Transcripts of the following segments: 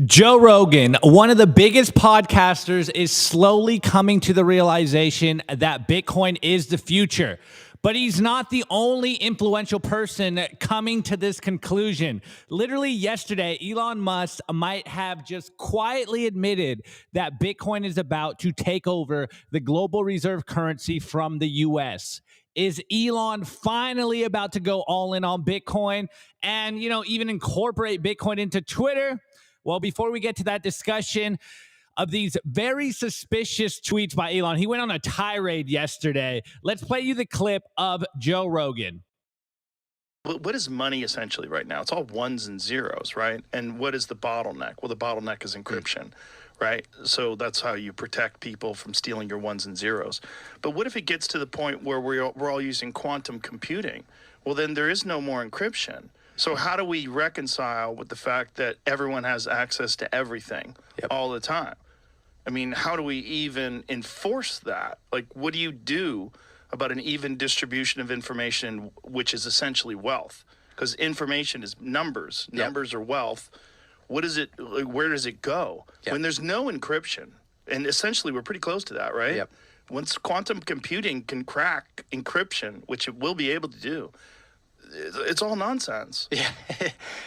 Joe Rogan, one of the biggest podcasters, is slowly coming to the realization that Bitcoin is the future. But he's not the only influential person coming to this conclusion. Literally yesterday, Elon Musk might have just quietly admitted that Bitcoin is about to take over the global reserve currency from the US. Is Elon finally about to go all in on Bitcoin and, even incorporate Bitcoin into Twitter? Well, before we get to that discussion of these very suspicious tweets by Elon, he went on a tirade yesterday. Let's play you the clip of Joe Rogan. What is money essentially right now? It's all ones and zeros, right? And what is the bottleneck? Well, the bottleneck is encryption, right? So that's how you protect people from stealing your ones and zeros. But what if it gets to the point where we're all using quantum computing? Well, then there is no more encryption. So how do we reconcile with the fact that everyone has access to everything all the time? I mean, how do we even enforce that? Like, what do you do about an even distribution of information, which is essentially wealth? Because information is numbers. Numbers are wealth. What is it? Where does it go? When there's no encryption, and essentially we're pretty close to that, right? Once quantum computing can crack encryption, which it will be able to do, it's all nonsense. Yeah,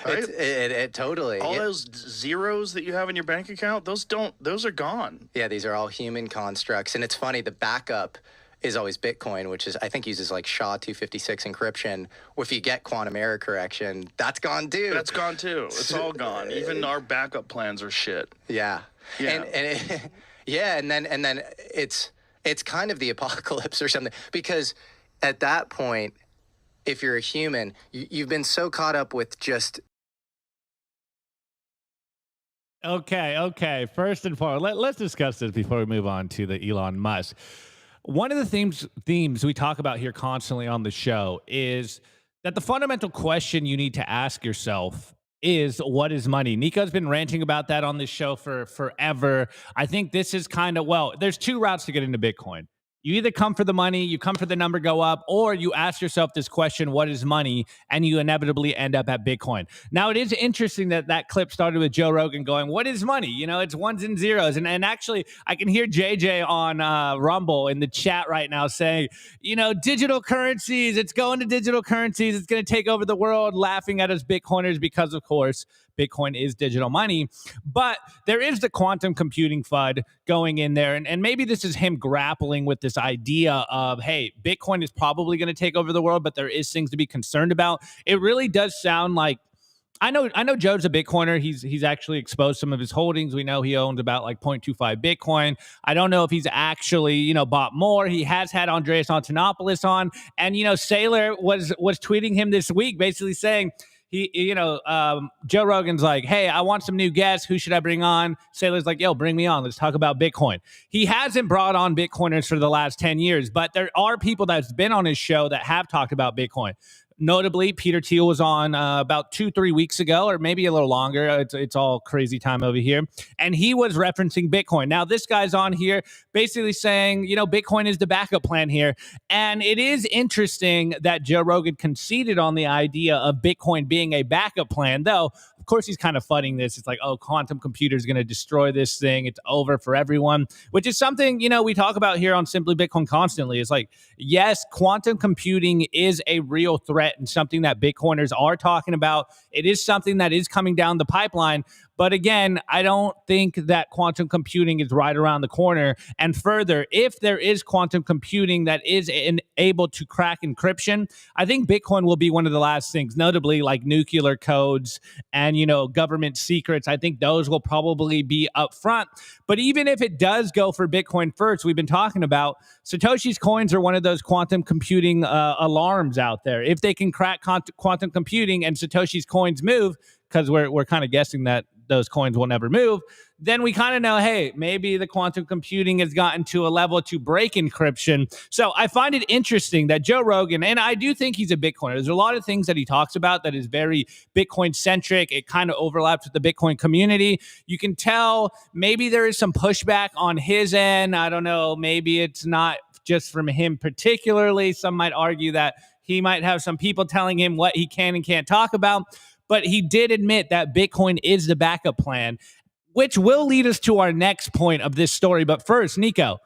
right? it totally. All those zeros that you have in your bank account, those are gone. Yeah, these are all human constructs. And it's funny, the backup is always Bitcoin, which is, I think, uses like SHA-256 encryption. Or if you get quantum error correction, that's gone too. That's gone too. It's all gone. Even our backup plans are shit. Yeah. And then it's kind of the apocalypse or something, because at that point, if you're a human, you've been so caught up with just... Okay. First and foremost, let's discuss this before we move on to the Elon Musk. One of the themes we talk about here constantly on the show is that the fundamental question you need to ask yourself is, what is money? Nico's been ranting about that on this show for forever. I think this is kind of, there's two routes to get into Bitcoin. You either come for the money, you come for the number go up, or you ask yourself this question, what is money? And you inevitably end up at Bitcoin. Now, it is interesting that clip started with Joe Rogan going, what is money? It's ones and zeros. And actually, I can hear JJ on Rumble in the chat right now saying, digital currencies, it's going to digital currencies. It's going to take over the world, laughing at us Bitcoiners because, of course, Bitcoin is digital money. But there is the quantum computing FUD going in there. And maybe this is him grappling with this idea of, hey, Bitcoin is probably going to take over the world, but there is things to be concerned about. It really does sound like, I know Joe's a Bitcoiner. He's actually exposed some of his holdings. We know he owned about like 0.25 Bitcoin. I don't know if he's actually, bought more. He has had Andreas Antonopoulos on. And, Saylor was tweeting him this week basically saying, Joe Rogan's like, hey, I want some new guests. Who should I bring on? Saylor's like, yo, bring me on. Let's talk about Bitcoin. He hasn't brought on Bitcoiners for the last 10 years, but there are people that's been on his show that have talked about Bitcoin. Notably, Peter Thiel was on about 2-3 weeks ago, or maybe a little longer. It's all crazy time over here. And he was referencing Bitcoin. Now, this guy's on here basically saying, Bitcoin is the backup plan here. And it is interesting that Joe Rogan conceded on the idea of Bitcoin being a backup plan, though. Of course, he's kind of fudding this. It's like, oh, quantum computer is going to destroy this thing. It's over for everyone, which is something, we talk about here on Simply Bitcoin constantly. It's like, yes, quantum computing is a real threat and something that Bitcoiners are talking about. It is something that is coming down the pipeline. But again, I don't think that quantum computing is right around the corner. And further, if there is quantum computing that is able to crack encryption, I think Bitcoin will be one of the last things, notably like nuclear codes and, government secrets. I think those will probably be up front. But even if it does go for Bitcoin first, we've been talking about Satoshi's coins are one of those quantum computing alarms out there. If they can crack quantum computing and Satoshi's coins move, because we're kind of guessing that those coins will never move, then we kind of know, hey, maybe the quantum computing has gotten to a level to break encryption. So I find it interesting that Joe Rogan, and I do think he's a Bitcoiner. There's a lot of things that he talks about that is very Bitcoin-centric. It kind of overlaps with the Bitcoin community. You can tell maybe there is some pushback on his end. I don't know. Maybe it's not just from him particularly. Some might argue that he might have some people telling him what he can and can't talk about. but he did admit that Bitcoin is the backup plan, which will lead us to our next point of this story. But first, Nico,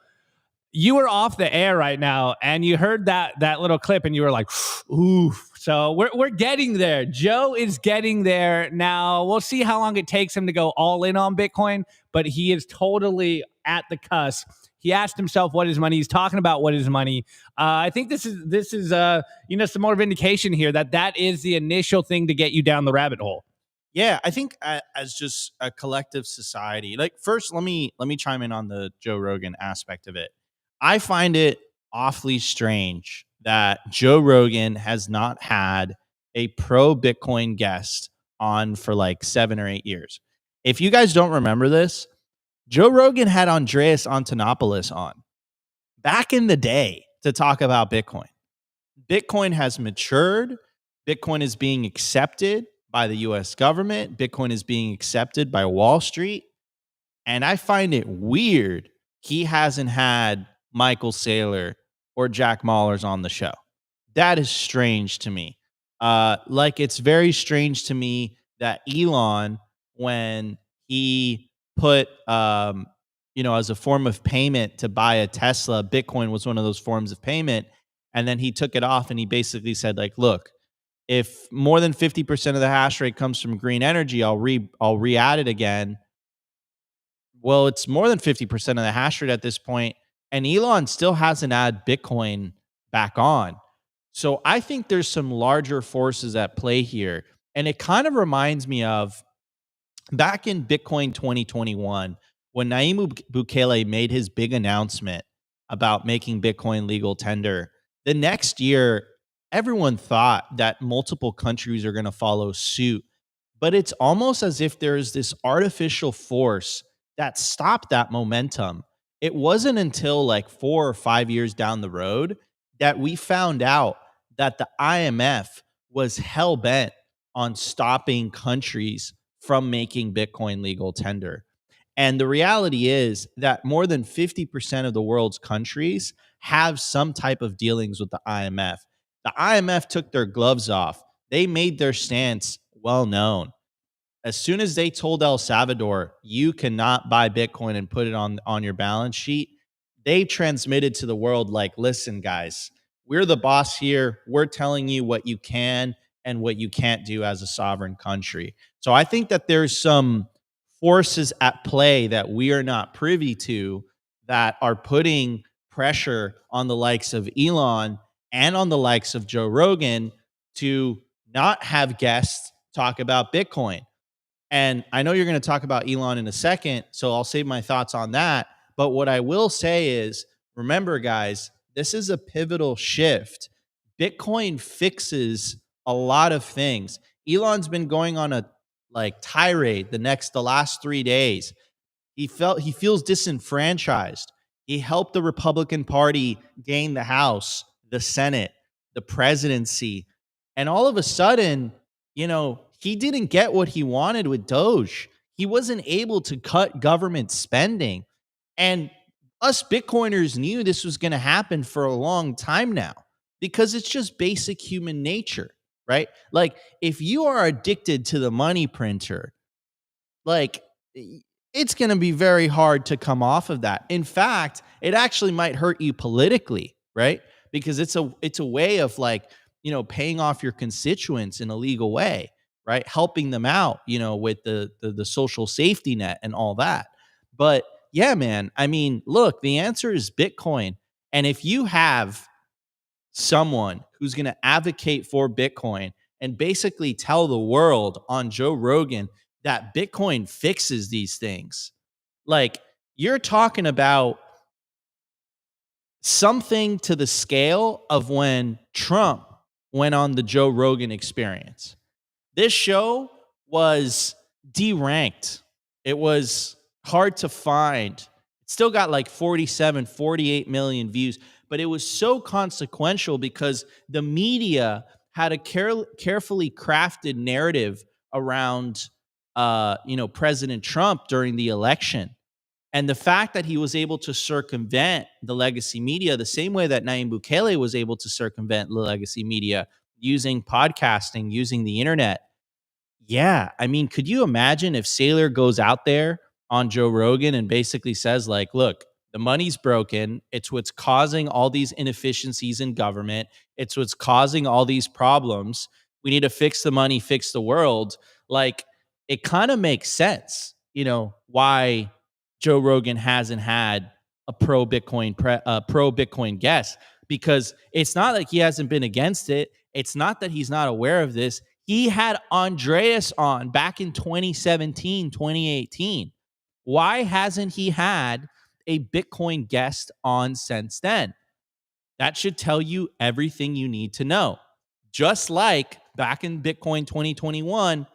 you were off the air right now and you heard that little clip and you were like, ooh. So we're getting there. Joe is getting there. Now we'll see how long it takes him to go all in on Bitcoin, but he is totally at the cusp. He asked himself what is money. He's talking about what is money. I think this is some more vindication here that is the initial thing to get you down the rabbit hole. Yeah, I think as just a collective society, like first, let me chime in on the Joe Rogan aspect of it. I find it awfully strange that Joe Rogan has not had a pro Bitcoin guest on for like 7 or 8 years. If you guys don't remember this, Joe Rogan had Andreas Antonopoulos on back in the day to talk about Bitcoin. Bitcoin has matured. Bitcoin is being accepted by the US government. Bitcoin is being accepted by Wall Street. And I find it weird he hasn't had Michael Saylor or Jack Mallers on the show. That is strange to me. Like it's very strange to me that Elon, when he put, as a form of payment to buy a Tesla, Bitcoin was one of those forms of payment. And then he took it off and he basically said, like, look, if more than 50% of the hash rate comes from green energy, I'll re-add it again. Well, it's more than 50% of the hash rate at this point, and Elon still hasn't added Bitcoin back on. So I think there's some larger forces at play here. And it kind of reminds me of back in Bitcoin 2021, when Nayib Bukele made his big announcement about making Bitcoin legal tender. The next year, everyone thought that multiple countries are going to follow suit. But it's almost as if there's this artificial force that stopped that momentum. It wasn't until like 4 or 5 years down the road that we found out that the IMF was hell-bent on stopping countries from making Bitcoin legal tender. And the reality is that more than 50% of the world's countries have some type of dealings with the IMF. The IMF took their gloves off. They made their stance well known. As soon as they told El Salvador, you cannot buy Bitcoin and put it on your balance sheet, they transmitted to the world like, listen, guys, we're the boss here. We're telling you what you can and what you can't do as a sovereign country. So I think that there's some forces at play that we are not privy to that are putting pressure on the likes of Elon and on the likes of Joe Rogan to not have guests talk about Bitcoin. And I know you're going to talk about Elon in a second, so I'll save my thoughts on that. But what I will say is, remember, guys, this is a pivotal shift. Bitcoin fixes a lot of things. Elon's been going on a tirade the last 3 days. He feels disenfranchised. He helped the Republican Party gain the House, the Senate, the presidency. And all of a sudden, he didn't get what he wanted with Doge. He wasn't able to cut government spending. And us Bitcoiners knew this was going to happen for a long time now because it's just basic human nature, right? Like, if you are addicted to the money printer, it's going to be very hard to come off of that. In fact, it actually might hurt you politically, right? Because it's a way of paying off your constituents in a legal way, right? Helping them out, with the social safety net and all that. But yeah, man, I mean, look, the answer is Bitcoin. And if you have someone who's going to advocate for Bitcoin and basically tell the world on Joe Rogan that Bitcoin fixes these things, you're talking about something to the scale of when Trump went on the Joe Rogan Experience. This show was deranked. It was hard to find. It still got 48 million views, but it was so consequential because the media had a carefully crafted narrative around President Trump during the election. And the fact that he was able to circumvent the legacy media the same way that Nayib Bukele was able to circumvent the legacy media using podcasting, using the internet, Yeah, I mean, could you imagine if Saylor goes out there on Joe Rogan and basically says, like, look, the money's broken. It's what's causing all these inefficiencies in government. It's what's causing all these problems. We need to fix the money, fix the world. Like, it kind of makes sense, why Joe Rogan hasn't had a pro Bitcoin guest, because it's not like he hasn't been against it. It's not that he's not aware of this. He had Andreas on back in 2017, 2018. Why hasn't he had a Bitcoin guest on since then? That should tell you everything you need to know. Just like back in Bitcoin 2021,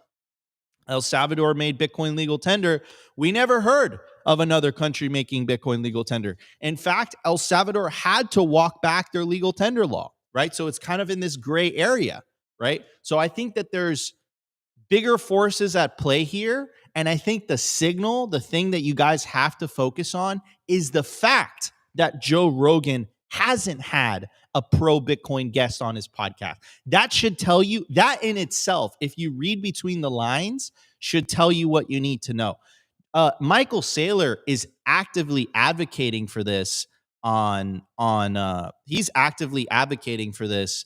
El Salvador made Bitcoin legal tender. We never heard of another country making Bitcoin legal tender. In fact, El Salvador had to walk back their legal tender law, right? So it's kind of in this gray area, right? So I think that there's bigger forces at play here. And I think the signal, the thing that you guys have to focus on, is the fact that Joe Rogan hasn't had a pro Bitcoin guest on his podcast. That should tell you, that in itself, if you read between the lines, should tell you what you need to know. Michael Saylor is actively advocating for this he's actively advocating for this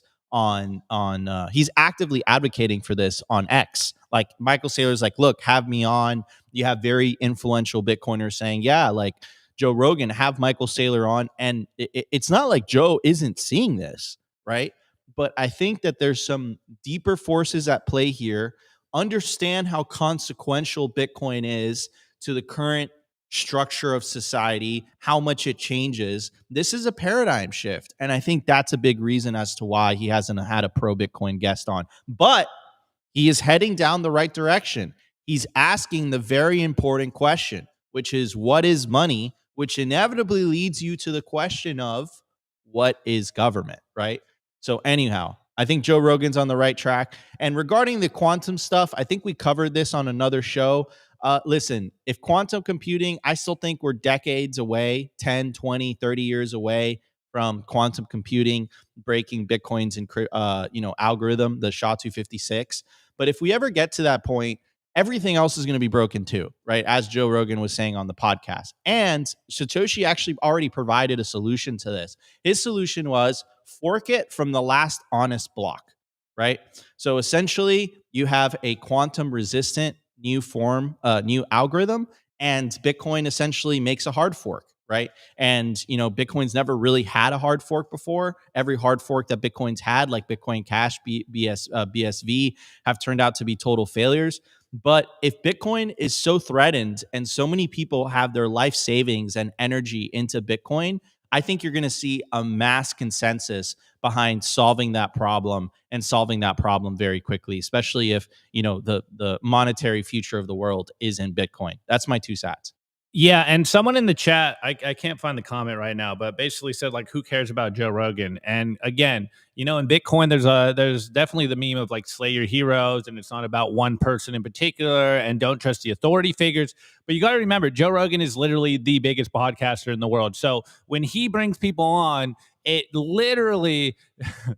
he's actively advocating for this on X. Like, Michael Saylor's like, look, have me on. You have very influential Bitcoiners saying, yeah, like, Joe Rogan, have Michael Saylor on. And it's not like Joe isn't seeing this, right? But I think that there's some deeper forces at play here. Understand how consequential Bitcoin is to the current structure of society, how much it changes. This is a paradigm shift. And I think that's a big reason as to why he hasn't had a pro Bitcoin guest on. But he is heading down the right direction. He's asking the very important question, which is, what is money? Which inevitably leads you to the question of, what is government, right? So anyhow, I think Joe Rogan's on the right track. And regarding the quantum stuff, I think we covered this on another show. Listen, if quantum computing, I still think we're decades away, 10, 20, 30 years away from quantum computing breaking Bitcoin's algorithm, the SHA-256. But if we ever get to that point, everything else is going to be broken too, right? As Joe Rogan was saying on the podcast. And Satoshi actually already provided a solution to this. His solution was fork it from the last honest block, right? So essentially, you have a quantum resistant new algorithm, and Bitcoin essentially makes a hard fork, right? And, Bitcoin's never really had a hard fork before. Every hard fork that Bitcoin's had, like Bitcoin Cash, BSV, have turned out to be total failures. But if Bitcoin is so threatened and so many people have their life savings and energy into Bitcoin, I think you're going to see a mass consensus behind solving that problem, and solving that problem very quickly, especially if, the monetary future of the world is in Bitcoin. That's my 2 cents. Yeah, and someone in the chat, I can't find the comment right now, but basically said, like, who cares about Joe Rogan? And again, in Bitcoin, there's definitely the meme of, like, slay your heroes, and it's not about one person in particular, and don't trust the authority figures. But you got to remember, Joe Rogan is literally the biggest podcaster in the world. So when he brings people on, it literally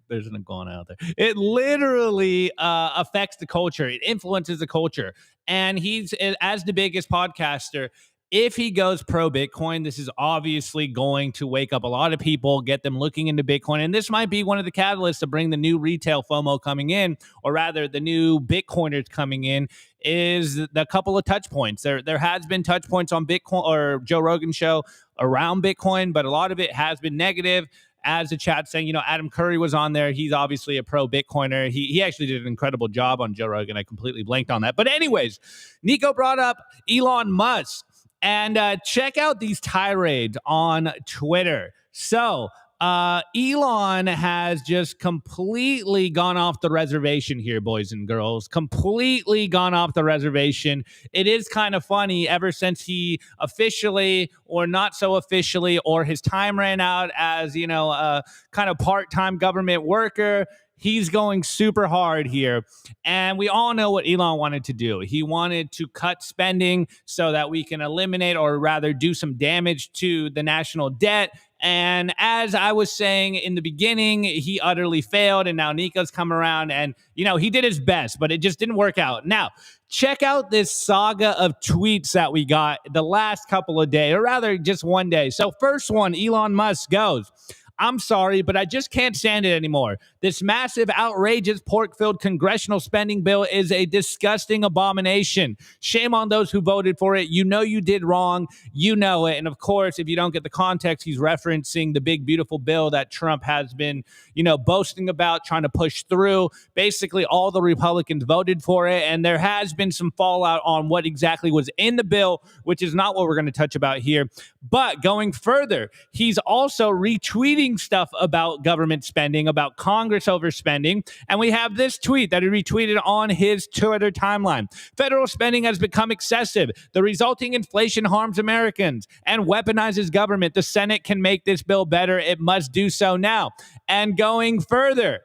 there's an iguana out there. It literally affects the culture. It influences the culture. And he's, as the biggest podcaster, if he goes pro Bitcoin, this is obviously going to wake up a lot of people, get them looking into Bitcoin. And this might be one of the catalysts to bring the new retail FOMO coming in, or rather the new Bitcoiners coming in, is the couple of touch points. There has been touch points on Bitcoin or Joe Rogan show around Bitcoin, but a lot of it has been negative. As the chat saying, Adam Curry was on there. He's obviously a pro Bitcoiner. He actually did an incredible job on Joe Rogan. I completely blanked on that. But anyways, Nico brought up Elon Musk. And check out these tirades on Twitter. So Elon has just completely gone off the reservation here, boys and girls. Completely gone off the reservation. It is kind of funny, ever since he officially or not so officially, or his time ran out as, a kind of part-time government worker. He's going super hard here. And we all know what Elon wanted to do. He wanted to cut spending so that we can eliminate, or rather do some damage to, the national debt And as I was saying in the beginning, he utterly failed. And now Nico's come around and, he did his best, but it just didn't work out. Now, check out this saga of tweets that we got the last couple of days, or rather just one day. So first one, Elon Musk goes, "I'm sorry, but I just can't stand it anymore. This massive, outrageous, pork-filled congressional spending bill is a disgusting abomination. Shame on those who voted for it. You know you did wrong. You know it." And of course, if you don't get the context, he's referencing the big, beautiful bill that Trump has been, boasting about, trying to push through. Basically, all the Republicans voted for it, and there has been some fallout on what exactly was in the bill, which is not what we're going to touch about here. But going further, he's also retweeting stuff about government spending, about Congress overspending. And we have this tweet that he retweeted on his Twitter timeline. "Federal spending has become excessive. The resulting inflation harms Americans and weaponizes government. The Senate can make this bill better. It must do so now." And going further,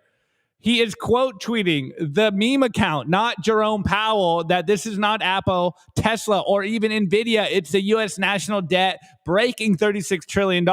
he is quote tweeting the meme account, not Jerome Powell, that this is not Apple, Tesla, or even Nvidia. It's the U.S. national debt breaking $36 trillion.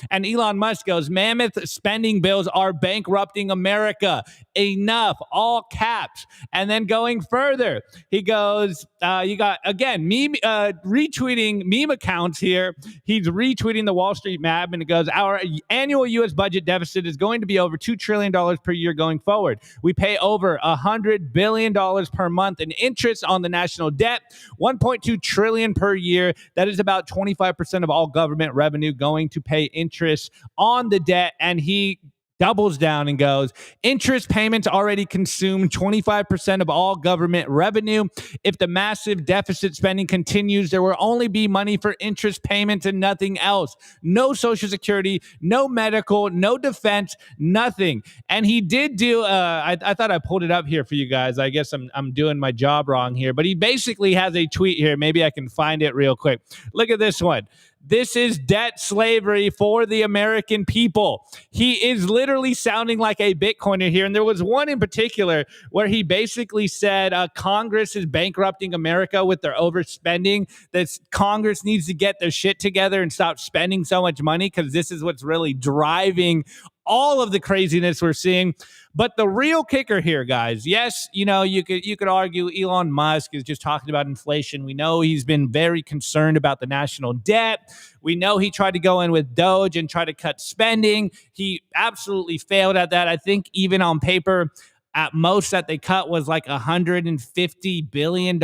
And Elon Musk goes, "Mammoth spending bills are bankrupting America. Enough," all caps. And then going further, he goes, you got, again, retweeting meme accounts here. He's retweeting the Wall Street map, and it goes, "Our annual U.S. budget deficit is going to be over $2 trillion per year going forward. We pay over $100 billion per month in interest on the national debt, $1.2 trillion per year. That is about 25% of all government revenue going to pay interest on the debt." And he doubles down and goes, "Interest payments already consume 25% of all government revenue. If the massive deficit spending continues, there will only be money for interest payments and nothing else. No Social Security, no medical, no defense, nothing." And he did do, I thought I pulled it up here for you guys. I guess I'm doing my job wrong here, but he basically has a tweet here. Maybe I can find it real quick. Look at this one. "This is debt slavery for the American people." He is literally sounding like a Bitcoiner here. And there was one in particular where he basically said Congress is bankrupting America with their overspending, that Congress needs to get their shit together and stop spending so much money because this is what's really driving all of the craziness we're seeing. But the real kicker here, guys, yes, you could argue Elon Musk is just talking about inflation. We know he's been very concerned about the national debt. We know he tried to go in with Doge and try to cut spending. He absolutely failed at that. I think even on paper, at most that they cut was like $150 billion,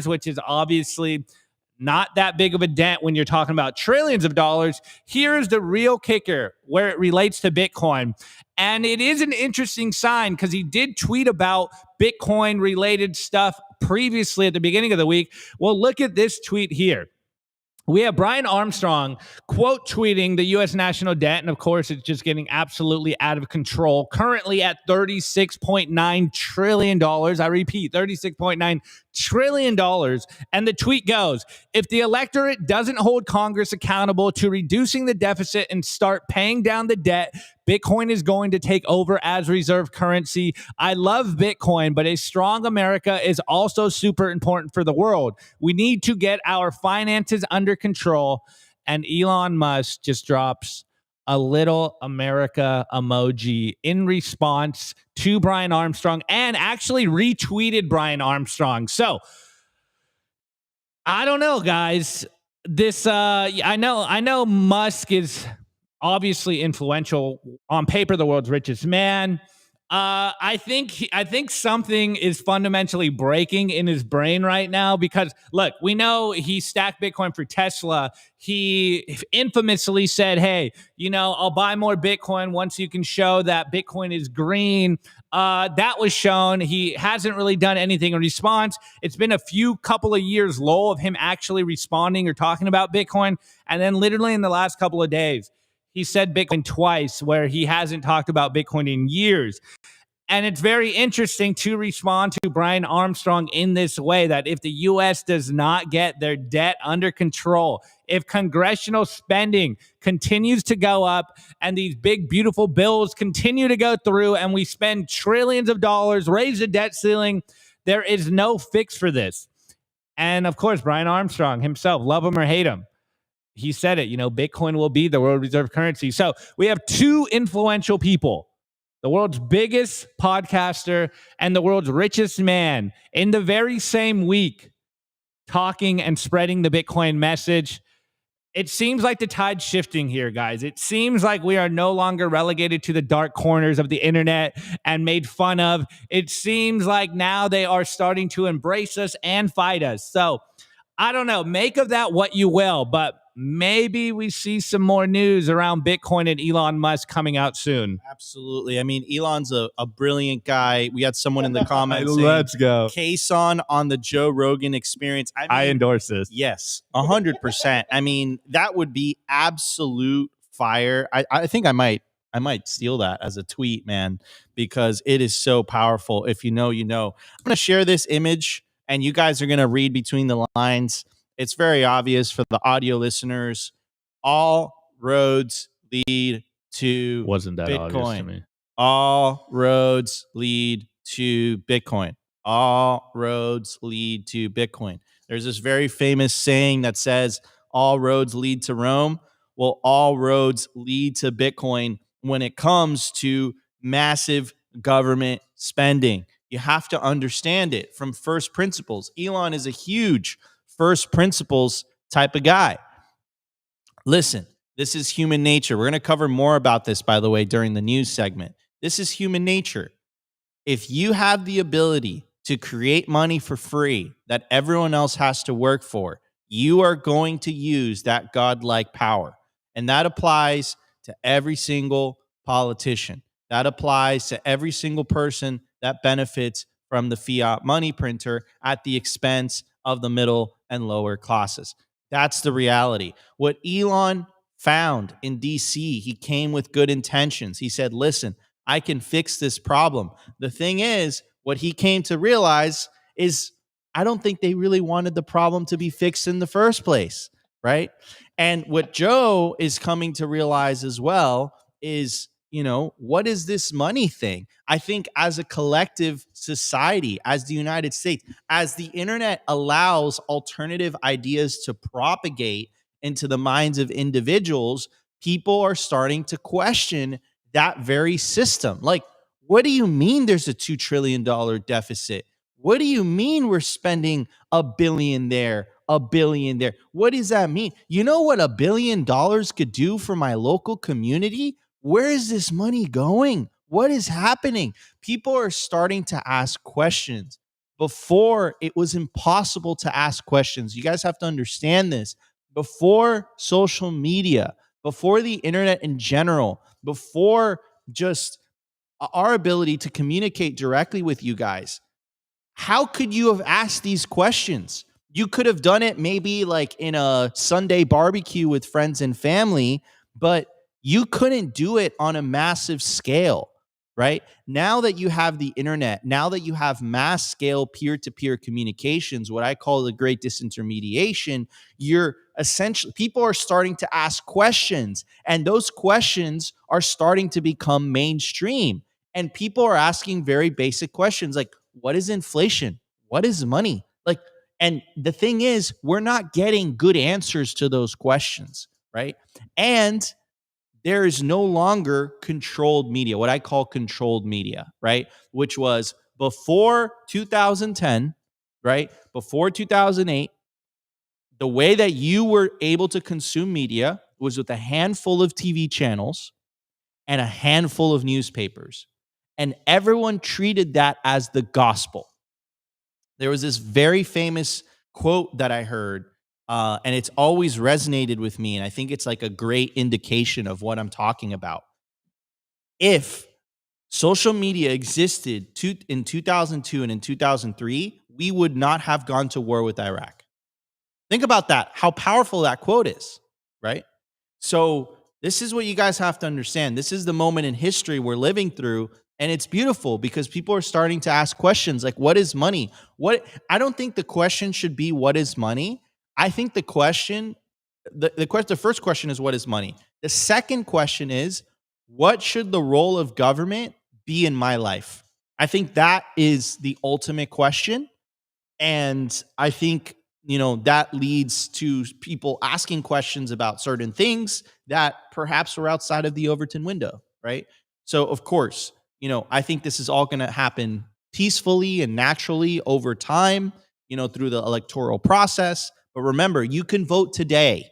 which is obviously not that big of a dent when you're talking about trillions of dollars. Here's the real kicker where it relates to Bitcoin. And it is an interesting sign because he did tweet about Bitcoin related stuff previously at the beginning of the week. Well, look at this tweet here. We have Brian Armstrong quote tweeting the U.S. national debt. And of course, it's just getting absolutely out of control. Currently at $36.9 trillion. I repeat, $36.9 trillion. And the tweet goes, "If the electorate doesn't hold Congress accountable to reducing the deficit and start paying down the debt, Bitcoin is going to take over as reserve currency. I love Bitcoin, but a strong America is also super important for the world. We need to get our finances under control." And Elon Musk just drops a little America emoji in response to Brian Armstrong, and actually retweeted Brian Armstrong. So I don't know, guys. This I know Musk is obviously influential, on paper the world's richest man. I think something is fundamentally breaking in his brain right now, because look, we know he stacked Bitcoin for Tesla. He infamously said, "Hey, I'll buy more Bitcoin once you can show that Bitcoin is green." That was shown. He hasn't really done anything in response. It's been a couple of years low of him actually responding or talking about Bitcoin. And then literally in the last couple of days, he said Bitcoin twice, where he hasn't talked about Bitcoin in years. And it's very interesting to respond to Brian Armstrong in this way, that if the U.S. does not get their debt under control, if congressional spending continues to go up and these big, beautiful bills continue to go through and we spend trillions of dollars, raise the debt ceiling, there is no fix for this. And of course, Brian Armstrong himself, love him or hate him, He said it, Bitcoin will be the world reserve currency. So we have two influential people, the world's biggest podcaster and the world's richest man, in the very same week, talking and spreading the Bitcoin message. It seems like the tide's shifting here, guys. It seems like we are no longer relegated to the dark corners of the internet and made fun of. It seems like now they are starting to embrace us and fight us. So I don't know. Make of that what you will, but maybe we see some more news around Bitcoin and Elon Musk coming out soon. Absolutely. I mean, Elon's a brilliant guy. We had someone in the comments Let's go. Kason on the Joe Rogan Experience. I endorse this. Yes, 100%. I mean, that would be absolute fire. I think I might steal that as a tweet, man, because it is so powerful. If you know, you know. I'm going to share this image, and you guys are going to read between the lines. It's very obvious for the audio listeners. All roads lead to Wasn't that Bitcoin. obvious to me? All roads lead to Bitcoin. All roads lead to Bitcoin. There's this very famous saying that says, all roads lead to Rome. Well, all roads lead to Bitcoin when it comes to massive government spending. You have to understand it from first principles. Elon is a huge first principles type of guy. Listen, this is human nature. We're going to cover more about this, by the way, during the news segment. This is human nature. If you have the ability to create money for free that everyone else has to work for, you are going to use that godlike power. And that applies to every single politician. That applies to every single person that benefits from the fiat money printer at the expense of the middle and lower classes. That's the reality. What Elon found in DC, he came with good intentions. He said, listen, I can fix this problem. The thing is, what he came to realize is, I don't think they really wanted the problem to be fixed in the first place, right? And what Joe is coming to realize as well is, what is this money thing? I think as a collective society, as the United States, as the internet allows alternative ideas to propagate into the minds of individuals, people are starting to question that very system. Like, what do you mean there's a $2 trillion deficit? What do you mean we're spending $1 billion there, $1 billion there? What does that mean? You know what $1 billion could do for my local community? Where is this money going? What is happening? People are starting to ask questions. Before, it was impossible to ask questions. You guys have to understand this. Before social media, before the internet in general, before just our ability to communicate directly with you guys, how could you have asked these questions? You could have done it maybe like in a Sunday barbecue with friends and family, but you couldn't do it on a massive scale, right? Now that you have the internet, now that you have mass scale peer-to-peer communications, what I call the great disintermediation, you're essentially, people are starting to ask questions, and those questions are starting to become mainstream. And people are asking very basic questions like, what is inflation? What is money? And the thing is, we're not getting good answers to those questions, right? And there is no longer controlled media, what I call controlled media, right? Which was before 2010, right? Before 2008, the way that you were able to consume media was with a handful of TV channels and a handful of newspapers. And everyone treated that as the gospel. There was this very famous quote that I heard, and it's always resonated with me, and I think it's like a great indication of what I'm talking about. If social media existed in 2002 and in 2003, we would not have gone to war with Iraq. Think about that, how powerful that quote is, right? So this is what you guys have to understand. This is the moment in history we're living through. And it's beautiful because people are starting to ask questions like, what is money? I don't think the question should be, what is money? I think the first question is, what is money? The second question is, what should the role of government be in my life? I think that is the ultimate question. And I think that leads to people asking questions about certain things that perhaps were outside of the Overton window, right? So, of course, I think this is all going to happen peacefully and naturally over time, through the electoral process. But remember, you can vote today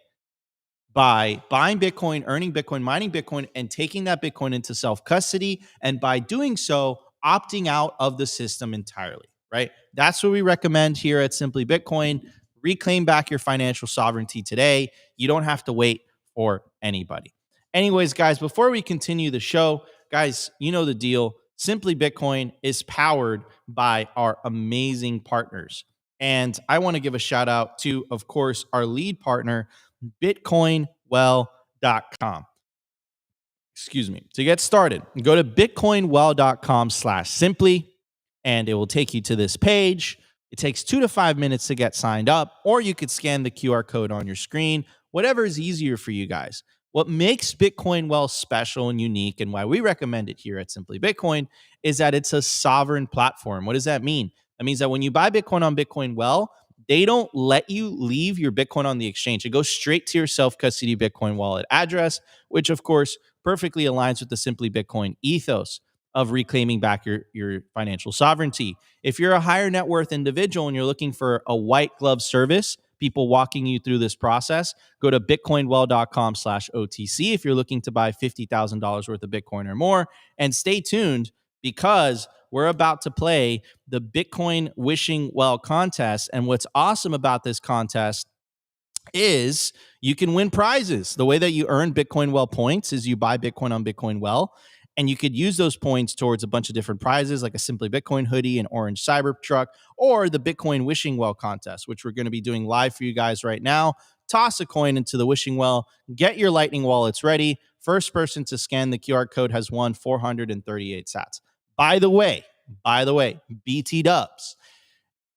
by buying Bitcoin, earning Bitcoin, mining Bitcoin, and taking that Bitcoin into self-custody. And by doing so, opting out of the system entirely, right? That's what we recommend here at Simply Bitcoin. Reclaim back your financial sovereignty today. You don't have to wait for anybody. Anyways, guys, before we continue the show, guys, you know the deal. Simply Bitcoin is powered by our amazing partners. And I want to give a shout out to, of course, our lead partner, bitcoinwell.com. Excuse me. To get started, go to bitcoinwell.com/simply, and it will take you to this page. It takes 2 to 5 minutes to get signed up, or you could scan the QR code on your screen, whatever is easier for you guys. What makes Bitcoin Well special and unique, and why we recommend it here at Simply Bitcoin, is that it's a sovereign platform. What does that mean? That means that when you buy Bitcoin on Bitcoin Well, they don't let you leave your Bitcoin on the exchange. It goes straight to your self-custody Bitcoin wallet address, which, of course, perfectly aligns with the Simply Bitcoin ethos of reclaiming back your financial sovereignty. If you're a higher net worth individual and you're looking for a white glove service, people walking you through this process, go to bitcoinwell.com/OTC if you're looking to buy $50,000 worth of Bitcoin or more. And stay tuned, because we're about to play the Bitcoin Wishing Well contest. And what's awesome about this contest is you can win prizes. The way that you earn Bitcoin Well points is you buy Bitcoin on Bitcoin Well, and you could use those points towards a bunch of different prizes, like a Simply Bitcoin hoodie, an orange Cybertruck, or the Bitcoin Wishing Well contest, which we're going to be doing live for you guys right now. Toss a coin into the Wishing Well, get your Lightning wallets ready. First person to scan the QR code has won 438 sats. By the way, BT dubs,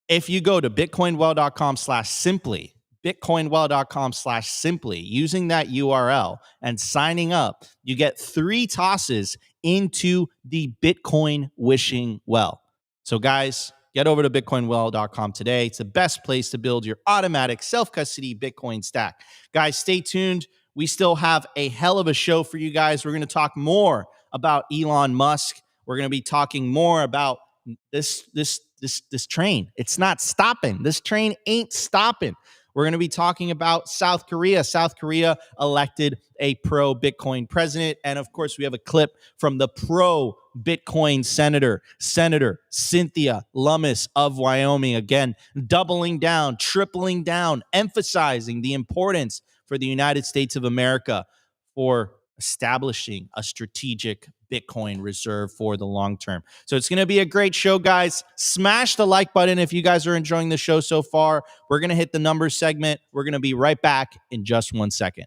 if you go to bitcoinwell.com/simply, bitcoinwell.com/simply, using that URL and signing up, you get 3 tosses into the Bitcoin Wishing Well. So guys, get over to bitcoinwell.com today. It's the best place to build your automatic self-custody Bitcoin stack. Guys, stay tuned. We still have a hell of a show for you guys. We're going to talk more about Elon Musk. We're going to be talking more about this train. It's not stopping. This train ain't stopping. We're going to be talking about South Korea. South Korea elected a pro-Bitcoin president. And of course, we have a clip from the pro-Bitcoin Senator Cynthia Lummis of Wyoming. Again, doubling down, tripling down, emphasizing the importance for the United States of America for establishing a strategic Bitcoin reserve for the long term. So it's going to be a great show, guys. Smash the like button if you guys are enjoying the show so far. We're going to hit the numbers segment. We're going to be right back in just 1 second.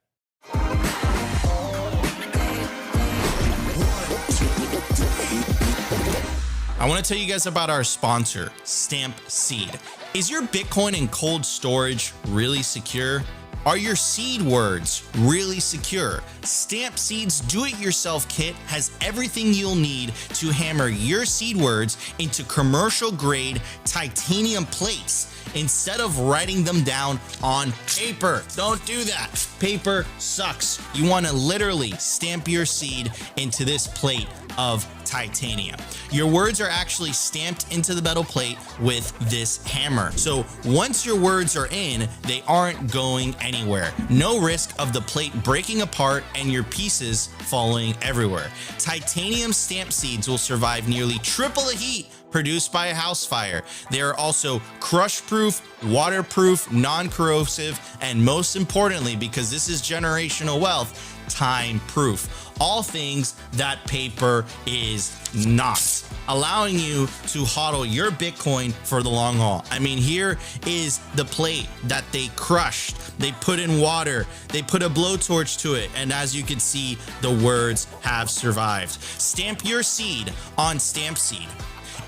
I want to tell you guys about our sponsor, Stamp Seed. Is your Bitcoin in cold storage really secure? Are your seed words really secure? Stamp Seed's do-it-yourself kit has everything you'll need to hammer your seed words into commercial-grade titanium plates instead of writing them down on paper. Don't do that. Paper sucks. You want to literally stamp your seed into this plate of titanium. Your words are actually stamped into the metal plate with this hammer. So once your words are in, they aren't going anywhere. No risk of the plate breaking apart and your pieces falling everywhere. Titanium stamp seeds will survive nearly triple the heat produced by a house fire. They are also crush-proof, waterproof, non-corrosive, and most importantly, because this is generational wealth, time-proof. All things that paper is not, allowing you to hodl your Bitcoin for the long haul. I mean, here is the plate that they crushed. They put in water. They put a blowtorch to it. And as you can see, the words have survived. Stamp your seed on Stamp Seed.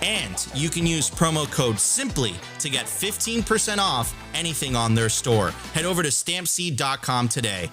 And you can use promo code SIMPLY to get 15% off anything on their store. Head over to stampseed.com today.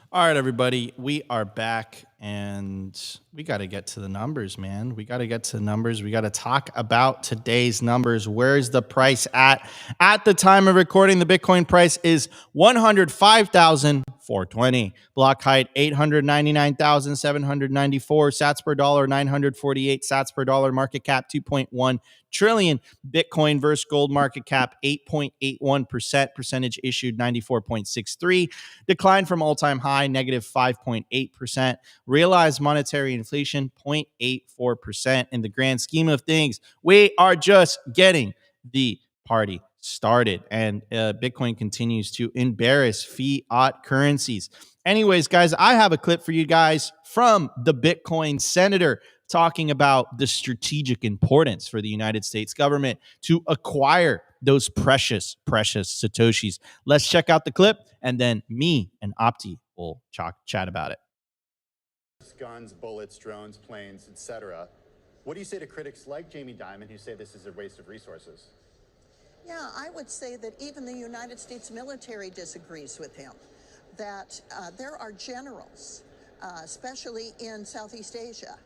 All right, everybody, we are back. and we got to get to the numbers, man. We got to get to the numbers. We got to talk about today's numbers. Where's the price at? At the time of recording, the Bitcoin price is 105,420. Block height 899,794. Sats per dollar 948. Sats per dollar. Market cap 2.1 trillion. Bitcoin versus gold market cap 8.81%. Percentage issued 94.63. Decline from all-time high negative 5.8%. Realized monetary inflation 0.84%. In the grand scheme of things, we are just getting the party started, and Bitcoin continues to embarrass fiat currencies. Anyways, guys, I have a clip for you guys from the Bitcoin senator talking about the strategic importance for the United States government to acquire those precious Satoshis. Let's check out the clip, and then me and Opti will chat about it. Guns, bullets, drones, planes, etc. What do you say to critics like Jamie Dimon who say this is a waste of resources? Yeah, I would say that even the United States military disagrees with him, that there are generals, especially in Southeast Asia,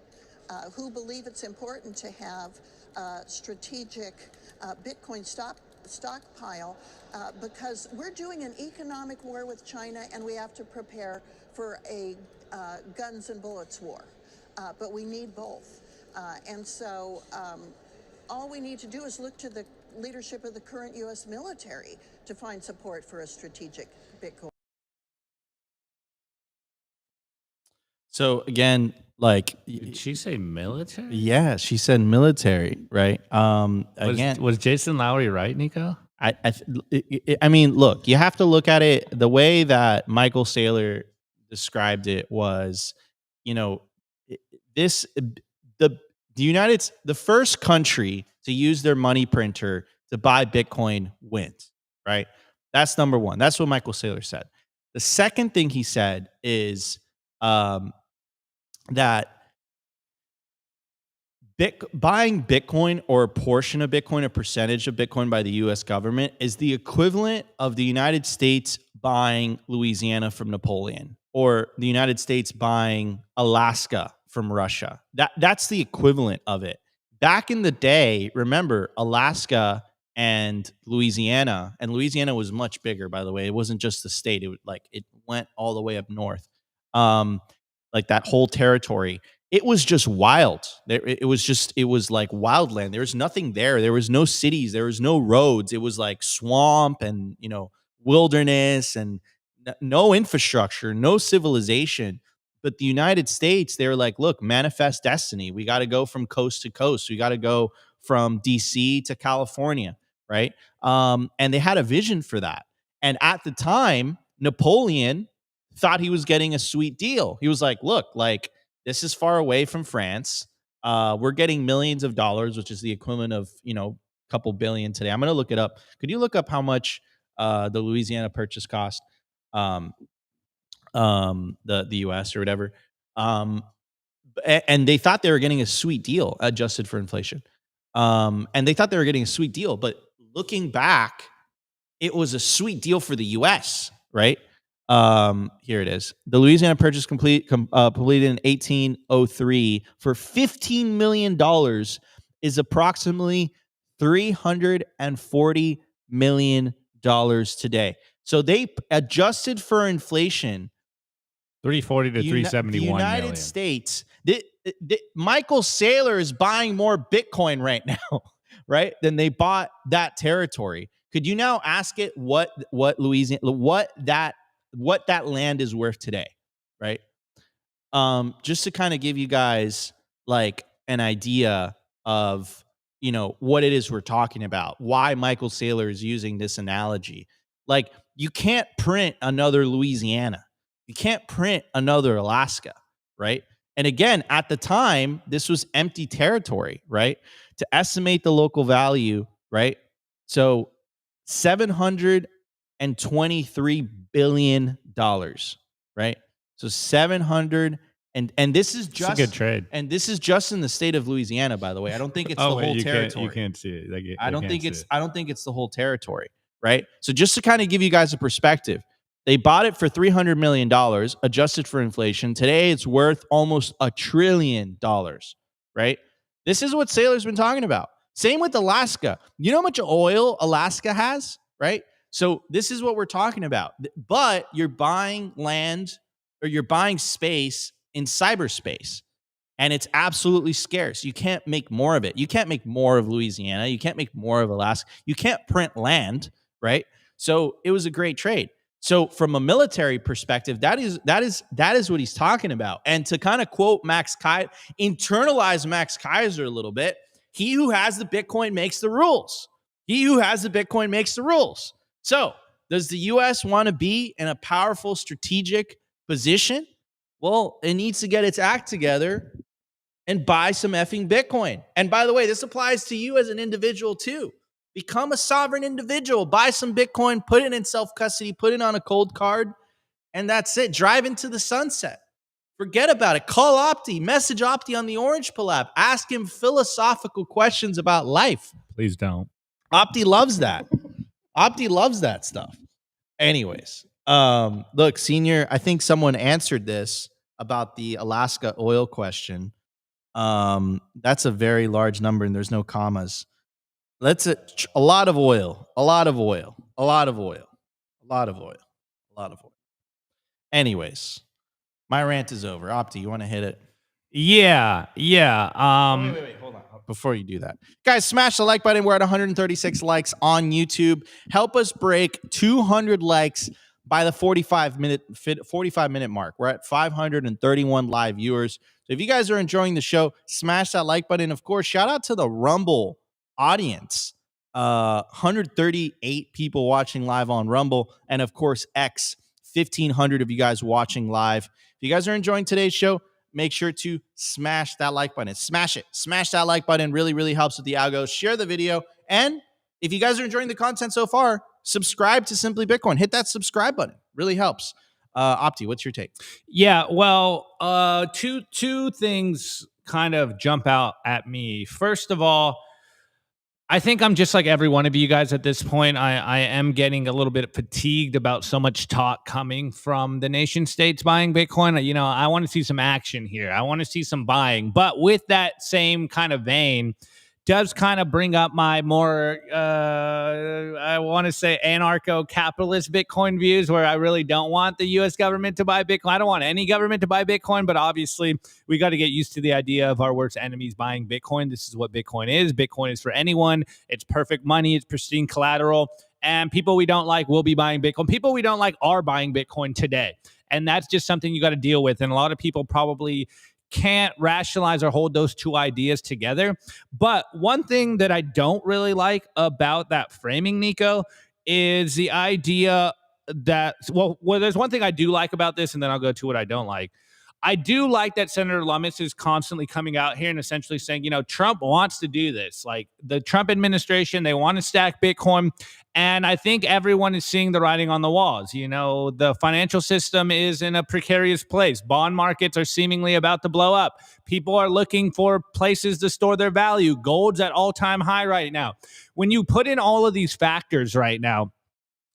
who believe it's important to have strategic Bitcoin stockpile because we're doing an economic war with China, and we have to prepare for a guns and bullets war. But we need both. And so all we need to do is look to the leadership of the current U.S. military to find support for a strategic Bitcoin. So again, like, did she say military? Yeah, she said military, right? Was Jason Lowry right, Nico? I mean, look, you have to look at it the way that Michael Saylor described it was, you know, the first country to use their money printer to buy Bitcoin wins, right? That's number one. That's what Michael Saylor said. The second thing he said is that buying Bitcoin, or a portion of Bitcoin, a percentage of Bitcoin by the U.S. government, is the equivalent of the United States buying Louisiana from Napoleon, or the United States buying Alaska from Russia. That's the equivalent of it. Back in the day, remember, Alaska and Louisiana was much bigger, by the way. It wasn't just the state. It went all the way up north. Like that whole territory. It was just wild. It was like wildland. There was nothing there. There was no cities. There was no roads. It was like swamp and, wilderness, and no infrastructure, no civilization. But the United States, they were like, look, manifest destiny. We got to go from coast to coast. We got to go from DC to California, right? And they had a vision for that. And at the time, Napoleon thought he was getting a sweet deal. He was like, look, like, this is far away from France. We're getting millions of dollars, which is the equivalent of, a couple billion today. I'm going to look it up. Could you look up how much the Louisiana purchase cost, the US or whatever? And they thought they were getting a sweet deal adjusted for inflation. And they thought they were getting a sweet deal. But looking back, it was a sweet deal for the US, right? Here it is. The Louisiana purchase completed in 1803 for $15 million is approximately $340 million today. So they adjusted for inflation. 340 to 371 the United million. States, Michael Saylor is buying more Bitcoin right now, right? Than they bought that territory. Could you now ask it what that land is worth today, right? Just to kind of give you guys like an idea of, what it is we're talking about, why Michael Saylor is using this analogy. Like, you can't print another Louisiana. You can't print another Alaska, right? And again, at the time, this was empty territory, right? To estimate the local value, right? So $723 billion, right? So 700 and this is just a good trade. And this is just in the state of Louisiana, by the way. I don't think it's the whole territory. You can't see it. I don't think it's the whole territory, right? So just to kind of give you guys a perspective, They bought it for $300 million, adjusted for inflation. Today, it's worth almost $1 trillion, right? This is what Saylor's been talking about. Same with Alaska. You know how much oil Alaska has, right? So this is what we're talking about. But you're buying land or you're buying space in cyberspace, and it's absolutely scarce. You can't make more of it. You can't make more of Louisiana. You can't make more of Alaska. You can't print land, right? So it was a great trade. So from a military perspective, that is what he's talking about. And to kind of quote Max Kaiser, internalize Max Kaiser a little bit, he who has the Bitcoin makes the rules. He who has the Bitcoin makes the rules. So does the U.S. want to be in a powerful strategic position? Well, it needs to get its act together and buy some effing Bitcoin. And by the way, this applies to you as an individual too. Become a sovereign individual. Buy some Bitcoin, put it in self-custody, put it on a cold card, and that's it. Drive into the sunset. Forget about it. Call Opti. Message Opti on the Orange Pill app. Ask him philosophical questions about life. Please don't. Opti loves that. Opti loves that stuff. Anyways, look, Senior, I think someone answered this about the Alaska oil question. That's a very large number, and there's no commas. Let's a lot of oil, a lot of oil, a lot of oil, a lot of oil, a lot of oil. Anyways, my rant is over. Opti, you want to hit it? Yeah. Wait, hold on. Before you do that, guys, smash the like button. We're at 136 likes on YouTube. Help us break 200 likes by the 45-minute mark. We're at 531 live viewers. So if you guys are enjoying the show, smash that like button. Of course, shout out to the Rumble audience. 138 people watching live on Rumble, and of course X, 1,500 of you guys watching live. If you guys are enjoying today's show, make sure to smash that like button. Smash it. Smash that like button. Really, really helps with the algo. Share the video. And if you guys are enjoying the content so far, subscribe to Simply Bitcoin. Hit that subscribe button. Really helps. Opti, what's your take? Yeah, well, two things kind of jump out at me. First of all, I think I'm just like every one of you guys at this point. I am getting a little bit fatigued about so much talk coming from the nation states buying Bitcoin. You know, I want to see some action here. I want to see some buying. But with that same kind of vein, does kind of bring up my more, I want to say, anarcho-capitalist Bitcoin views, where I really don't want the U.S. government to buy Bitcoin. I don't want any government to buy Bitcoin, but obviously we got to get used to the idea of our worst enemies buying Bitcoin. This is what Bitcoin is. Bitcoin is for anyone. It's perfect money. It's pristine collateral. And people we don't like will be buying Bitcoin. People we don't like are buying Bitcoin today. And that's just something you got to deal with. And a lot of people probably can't rationalize or hold those two ideas together. But one thing that I don't really like about that framing, Nico, is the idea that, well, there's one thing I do like about this, and then I'll go to what I don't like. I do like that Senator Lummis is constantly coming out here and essentially saying, you know, Trump wants to do this. Like the Trump administration, they want to stack Bitcoin. And I think everyone is seeing the writing on the walls. You know, the financial system is in a precarious place. Bond markets are seemingly about to blow up. People are looking for places to store their value. Gold's at all-time high right now. When you put in all of these factors right now,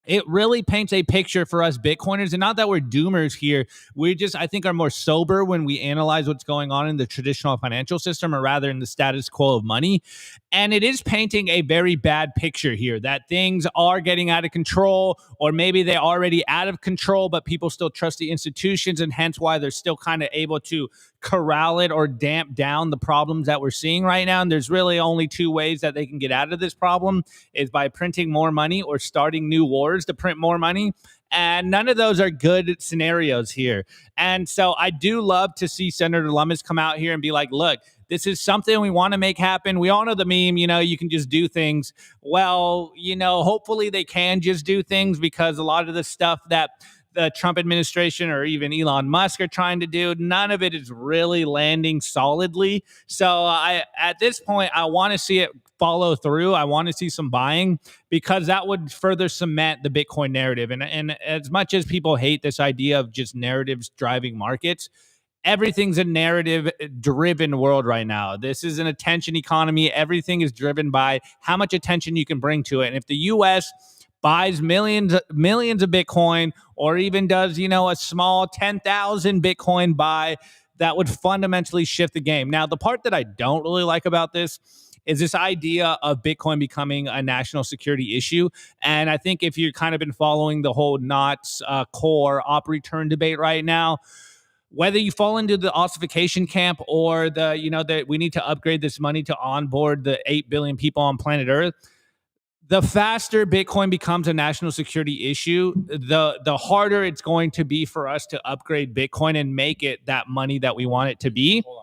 it really paints a picture for us Bitcoiners, and not that we're doomers here. We just, I think, are more sober when we analyze what's going on in the traditional financial system, or rather in the status quo of money. And it is painting a very bad picture here, that things are getting out of control, or maybe they're already out of control, but people still trust the institutions, and hence why they're still kind of able to corral it or damp down the problems that we're seeing right now. And there's really only two ways that they can get out of this problem, is by printing more money or starting new wars to print more money. And none of those are good scenarios here. And so I do love to see Senator Lummis come out here and be like, look, this is something we want to make happen. We all know the meme, you know, you can just do things. Well, you know, hopefully they can just do things, because a lot of the stuff that the Trump administration or even Elon Musk are trying to do, none of it is really landing solidly. So at this point, I want to see it follow through. I want to see some buying, because that would further cement the Bitcoin narrative. And as much as people hate this idea of just narratives driving markets, everything's a narrative-driven world right now. This is an attention economy. Everything is driven by how much attention you can bring to it. And if the U.S. buys millions of Bitcoin, or even does, a small 10,000 Bitcoin buy, that would fundamentally shift the game. Now, the part that I don't really like about this is this idea of Bitcoin becoming a national security issue. And I think if you've kind of been following the whole NOT's core op return debate right now, whether you fall into the ossification camp or that we need to upgrade this money to onboard the 8 billion people on planet Earth, the faster Bitcoin becomes a national security issue, the harder it's going to be for us to upgrade Bitcoin and make it that money that we want it to be. Hold on.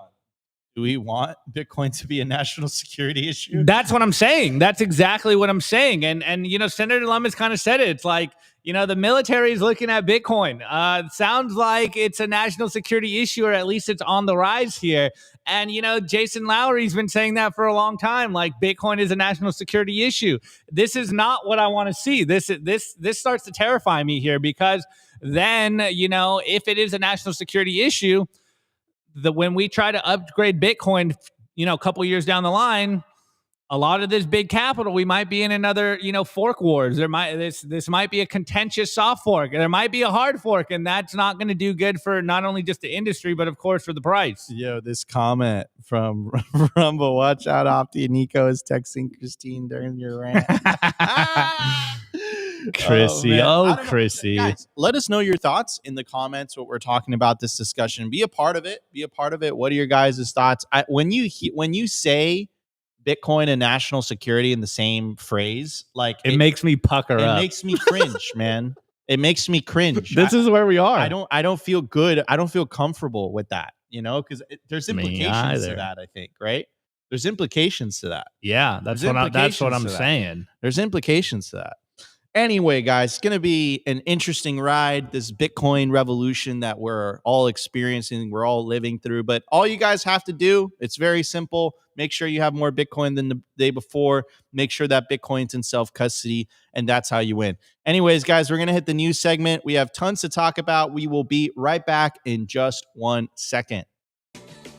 Do we want Bitcoin to be a national security issue? That's what I'm saying. That's exactly what I'm saying. And Senator Lummis kind of said it. It's like, the military is looking at Bitcoin. Sounds like it's a national security issue, or at least it's on the rise here. And, Jason Lowery's been saying that for a long time, like Bitcoin is a national security issue. This is not what I want to see. This starts to terrify me here, because then, if it is a national security issue, when we try to upgrade Bitcoin, a couple years down the line, a lot of this big capital, we might be in another, fork wars. This might be a contentious soft fork. There might be a hard fork, and that's not going to do good for not only just the industry, but of course for the price. Yo, this comment from Rumble, watch out, Opti. Nico is texting Christine during your rant. Chrissy, Chrissy. Guys, let us know your thoughts in the comments, what we're talking about this discussion. Be a part of it. What are your guys' thoughts? When you say Bitcoin and national security in the same phrase, like it makes me pucker up. It makes me cringe, man. It makes me cringe. This is where we are. I don't feel good. I don't feel comfortable with that, because there's implications to that, I think, right? There's implications to that. Yeah, that's what I'm saying. There's implications to that. Anyway, guys, it's going to be an interesting ride, this Bitcoin revolution that we're all experiencing, we're all living through. But all you guys have to do, it's very simple. Make sure you have more Bitcoin than the day before. Make sure that Bitcoin's in self-custody, and that's how you win. Anyways, guys, we're going to hit the news segment. We have tons to talk about. We will be right back in just 1 second.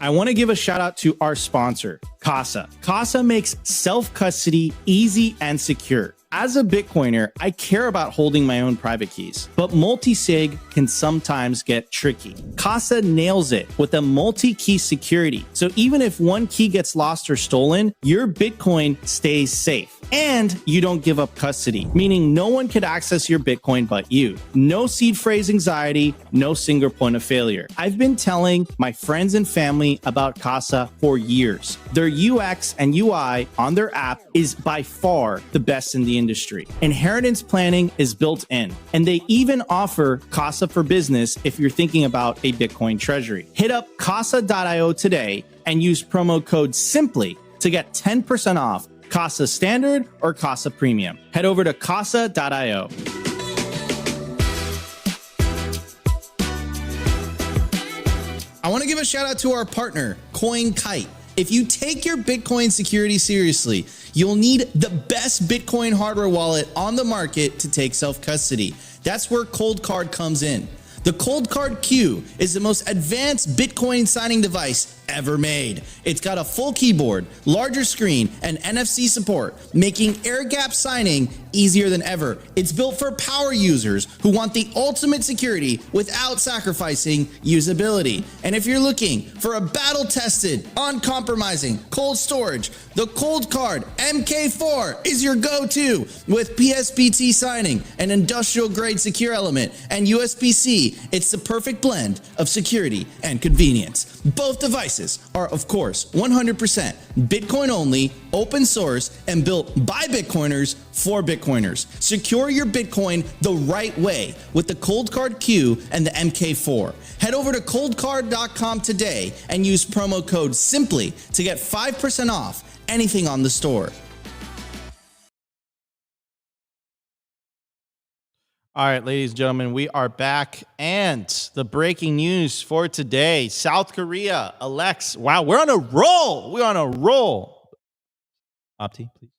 I want to give a shout out to our sponsor, Casa. Casa makes self-custody easy and secure. As a Bitcoiner, I care about holding my own private keys, but multi-sig can sometimes get tricky. Casa nails it with a multi-key security. So even if one key gets lost or stolen, your Bitcoin stays safe. And you don't give up custody, meaning no one could access your Bitcoin but you. No seed phrase anxiety, no single point of failure. I've been telling my friends and family about Casa for years. Their UX and UI on their app is by far the best in the industry. Inheritance planning is built in, and they even offer Casa for Business if you're thinking about a Bitcoin treasury. Hit up casa.io today and use promo code SIMPLY to get 10% off Casa Standard or Casa Premium. Head over to casa.io. I want to give a shout out to our partner, CoinKite. If you take your Bitcoin security seriously, you'll need the best Bitcoin hardware wallet on the market to take self-custody. That's where Cold Card comes in. The Cold Card Q is the most advanced Bitcoin signing device ever made. It's got a full keyboard, larger screen, and NFC support, making air-gap signing easier than ever. It's built for power users who want the ultimate security without sacrificing usability. And if you're looking for a battle-tested, uncompromising cold storage, the Cold Card MK4 is your go-to with PSBT signing, an industrial-grade secure element, and USB-C. It's the perfect blend of security and convenience. Both devices are, of course, 100% Bitcoin only, open source, and built by Bitcoiners for Bitcoiners. Secure your Bitcoin the right way with the Cold Card Q and the MK4. Head over to coldcard.com today and use promo code SIMPLY to get 5% off anything on the store. All right, ladies and gentlemen, we are back, and the breaking news for today, South Korea elects. Wow, we're on a roll. We're on a roll. Opti, please.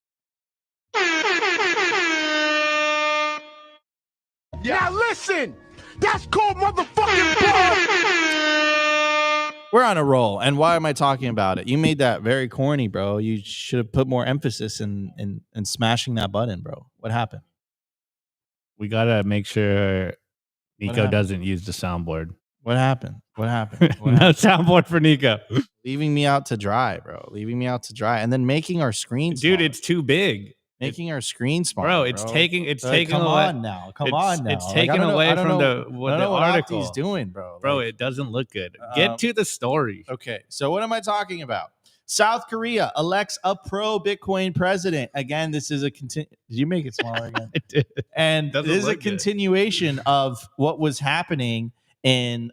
Now listen, that's called motherfucking blood. We're on a roll, and why am I talking about it? You made that very corny, bro. You should have put more emphasis in smashing that button, bro. What happened? We gotta make sure Nico happened? doesn't use the soundboard. What happened? What happened? What No happened? soundboard for Nico. Leaving me out to dry, bro. Leaving me out to dry, and then making our screen Dude, smaller. it's too big. Making our screen smaller, Bro, it's bro. taking Like, come away. on now. Come It's- on now. it's Like, taken I don't know- away I don't from know- the- I what don't the know what article. Opti's doing, bro. Bro, Like, it doesn't look good. Get to the story. okay, so what am I talking about? South Korea elects a pro-Bitcoin president. Again, this is a Did you make it smaller again? I did. And Doesn't this is a look good. continuation of what was happening in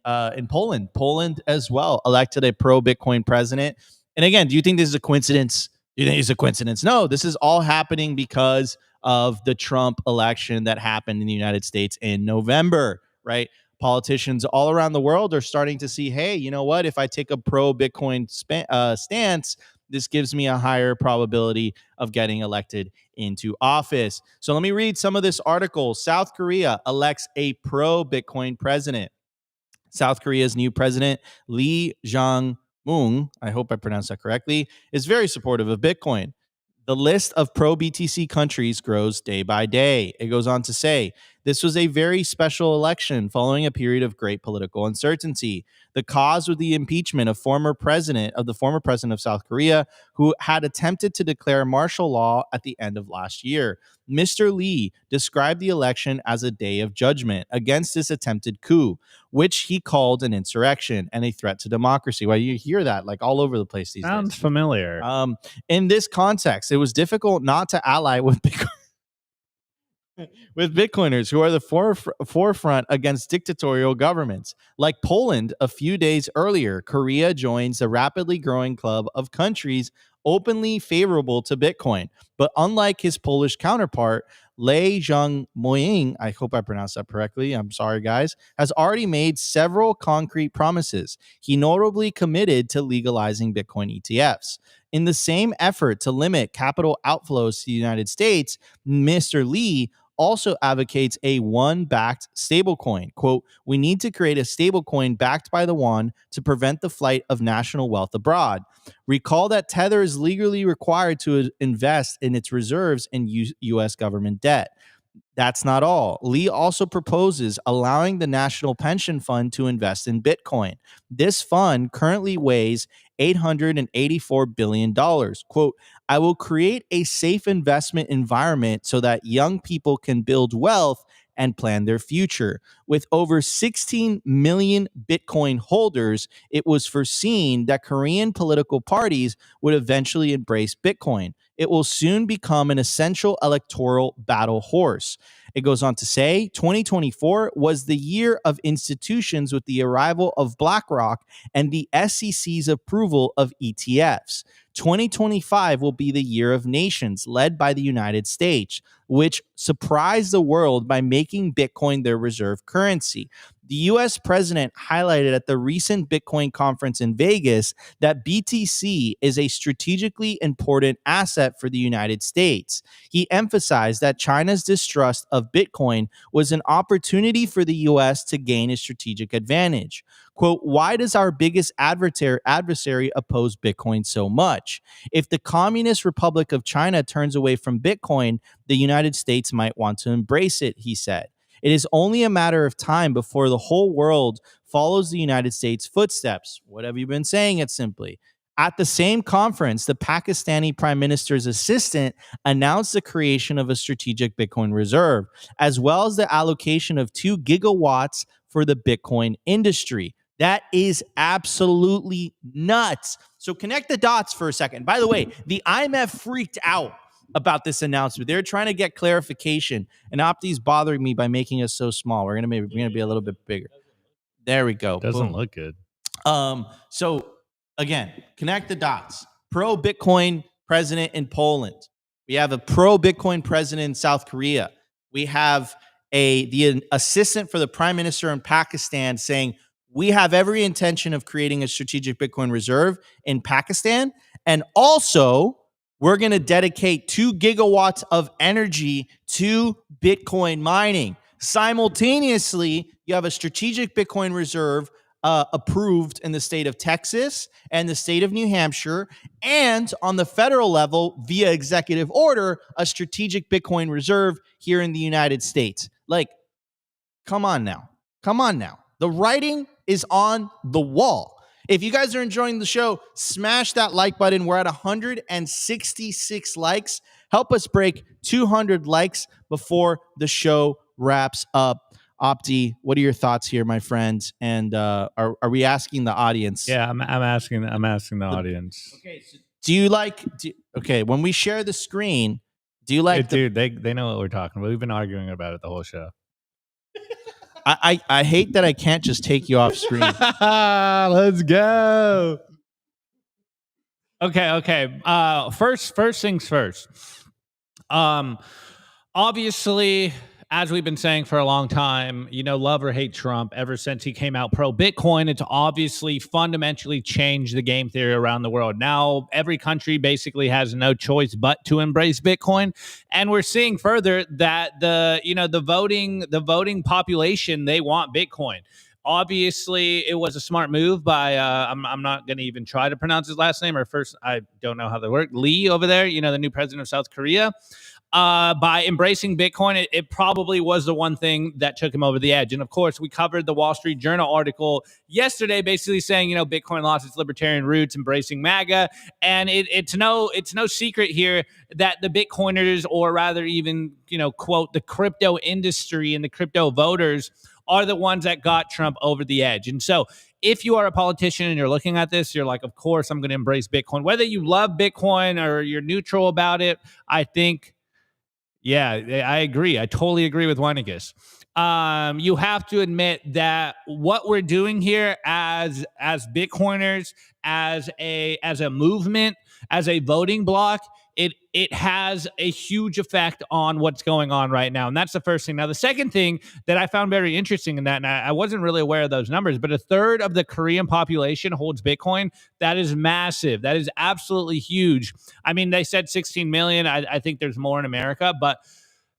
Poland. Poland as well elected a pro-Bitcoin president. And again, do you think this is a coincidence? Do you think it's a coincidence? No, this is all happening because of the Trump election that happened in the United States in November, right? Politicians all around the world are starting to see, hey, you know what? If I take a pro-Bitcoin stance, this gives me a higher probability of getting elected into office. So let me read some of this article. South Korea elects a pro-Bitcoin president. South Korea's new president, Lee Jae-myung, I hope I pronounced that correctly, is very supportive of Bitcoin. The list of pro-BTC countries grows day by day. It goes on to say, this was a very special election following a period of great political uncertainty. The cause was the impeachment of the former president of South Korea, who had attempted to declare martial law at the end of last year. Mr. Lee described the election as a day of judgment against this attempted coup, which he called an insurrection and a threat to democracy. Well, you hear that like all over the place these Sounds days. familiar. In this context, it was difficult not to ally with with Bitcoiners who are the forefront against dictatorial governments. Like Poland a few days earlier, Korea joins the rapidly growing club of countries openly favorable to Bitcoin. But unlike his Polish counterpart, Lee Jae-myung, I hope I pronounced that correctly, I'm sorry guys, has already made several concrete promises. He notably committed to legalizing Bitcoin ETFs. In the same effort to limit capital outflows to the United States, Mr. Lee also advocates a won-backed stablecoin. Quote, we need to create a stablecoin backed by the won to prevent the flight of national wealth abroad. Recall that Tether is legally required to invest in its reserves in U.S. government debt. That's not all. Lee also proposes allowing the National Pension Fund to invest in Bitcoin. This fund currently weighs $884 billion. Quote, I will create a safe investment environment so that young people can build wealth and plan their future. With over 16 million Bitcoin holders, it was foreseen that Korean political parties would eventually embrace Bitcoin. It will soon become an essential electoral battle horse. It goes on to say, 2024 was the year of institutions with the arrival of BlackRock and the SEC's approval of ETFs. 2025 will be the year of nations led by the United States, which surprised the world by making Bitcoin their reserve currency. The U.S. president highlighted at the recent Bitcoin conference in Vegas that BTC is a strategically important asset for the United States. He emphasized that China's distrust of Bitcoin was an opportunity for the U.S. to gain a strategic advantage. Quote, why does our biggest adversary oppose Bitcoin so much? If the Communist Republic of China turns away from Bitcoin, the United States might want to embrace it, he said. It is only a matter of time before the whole world follows the United States' footsteps. What have you been saying it simply? At the same conference, the Pakistani Prime Minister's assistant announced the creation of a strategic Bitcoin reserve, as well as the allocation of 2 gigawatts for the Bitcoin industry. That is absolutely nuts. So connect the dots for a second. By the way, the IMF freaked out about this announcement. They're trying to get clarification, and Opti's bothering me by making us so small. We're gonna be a little bit bigger. There we go. Doesn't Boom. look good. So again, connect the dots. Pro Bitcoin president in Poland. We have a pro Bitcoin president in South Korea. We have the assistant for the prime minister in Pakistan saying, we have every intention of creating a strategic Bitcoin reserve in Pakistan. And also, we're going to dedicate 2 gigawatts of energy to Bitcoin mining. Simultaneously, you have a strategic Bitcoin reserve approved in the state of Texas and the state of New Hampshire, and on the federal level, via executive order, a strategic Bitcoin reserve here in the United States. Like, come on now. Come on now. The writing is on the wall. If you guys are enjoying the show, smash that like button. We're at 166 likes. Help us break 200 likes before the show wraps up. Opti, what are your thoughts here, my friends? And are we asking the audience? Yeah, I'm asking the audience. Okay, so do you like? Okay, when we share the screen, do you like? Dude, they know what we're talking about. We've been arguing about it the whole show. I hate that I can't just take you off screen. Let's go. Okay. First things first. Obviously, as we've been saying for a long time, love or hate Trump, ever since he came out pro Bitcoin, it's obviously fundamentally changed the game theory around the world. Now, every country basically has no choice but to embrace Bitcoin. And we're seeing further that the voting population, they want Bitcoin. Obviously, it was a smart move by, I'm not going to even try to pronounce his last name, or first, I don't know how they work, Lee over there, the new president of South Korea. By embracing Bitcoin, it probably was the one thing that took him over the edge. And of course, we covered the Wall Street Journal article yesterday, basically saying, Bitcoin lost its libertarian roots, embracing MAGA. And it's no secret here that the Bitcoiners, or rather even, quote, the crypto industry and the crypto voters are the ones that got Trump over the edge. And so if you are a politician and you're looking at this, you're like, of course, I'm going to embrace Bitcoin. Whether you love Bitcoin or you're neutral about it, I think, yeah, I agree. I totally agree with Weinigus. You have to admit that what we're doing here as Bitcoiners, as a movement, as a voting bloc, it has a huge effect on what's going on right now. And that's the first thing. Now, the second thing that I found very interesting in that, and I wasn't really aware of those numbers, but a third of the Korean population holds Bitcoin. That is massive. That is absolutely huge. I mean, they said 16 million. I think there's more in America, but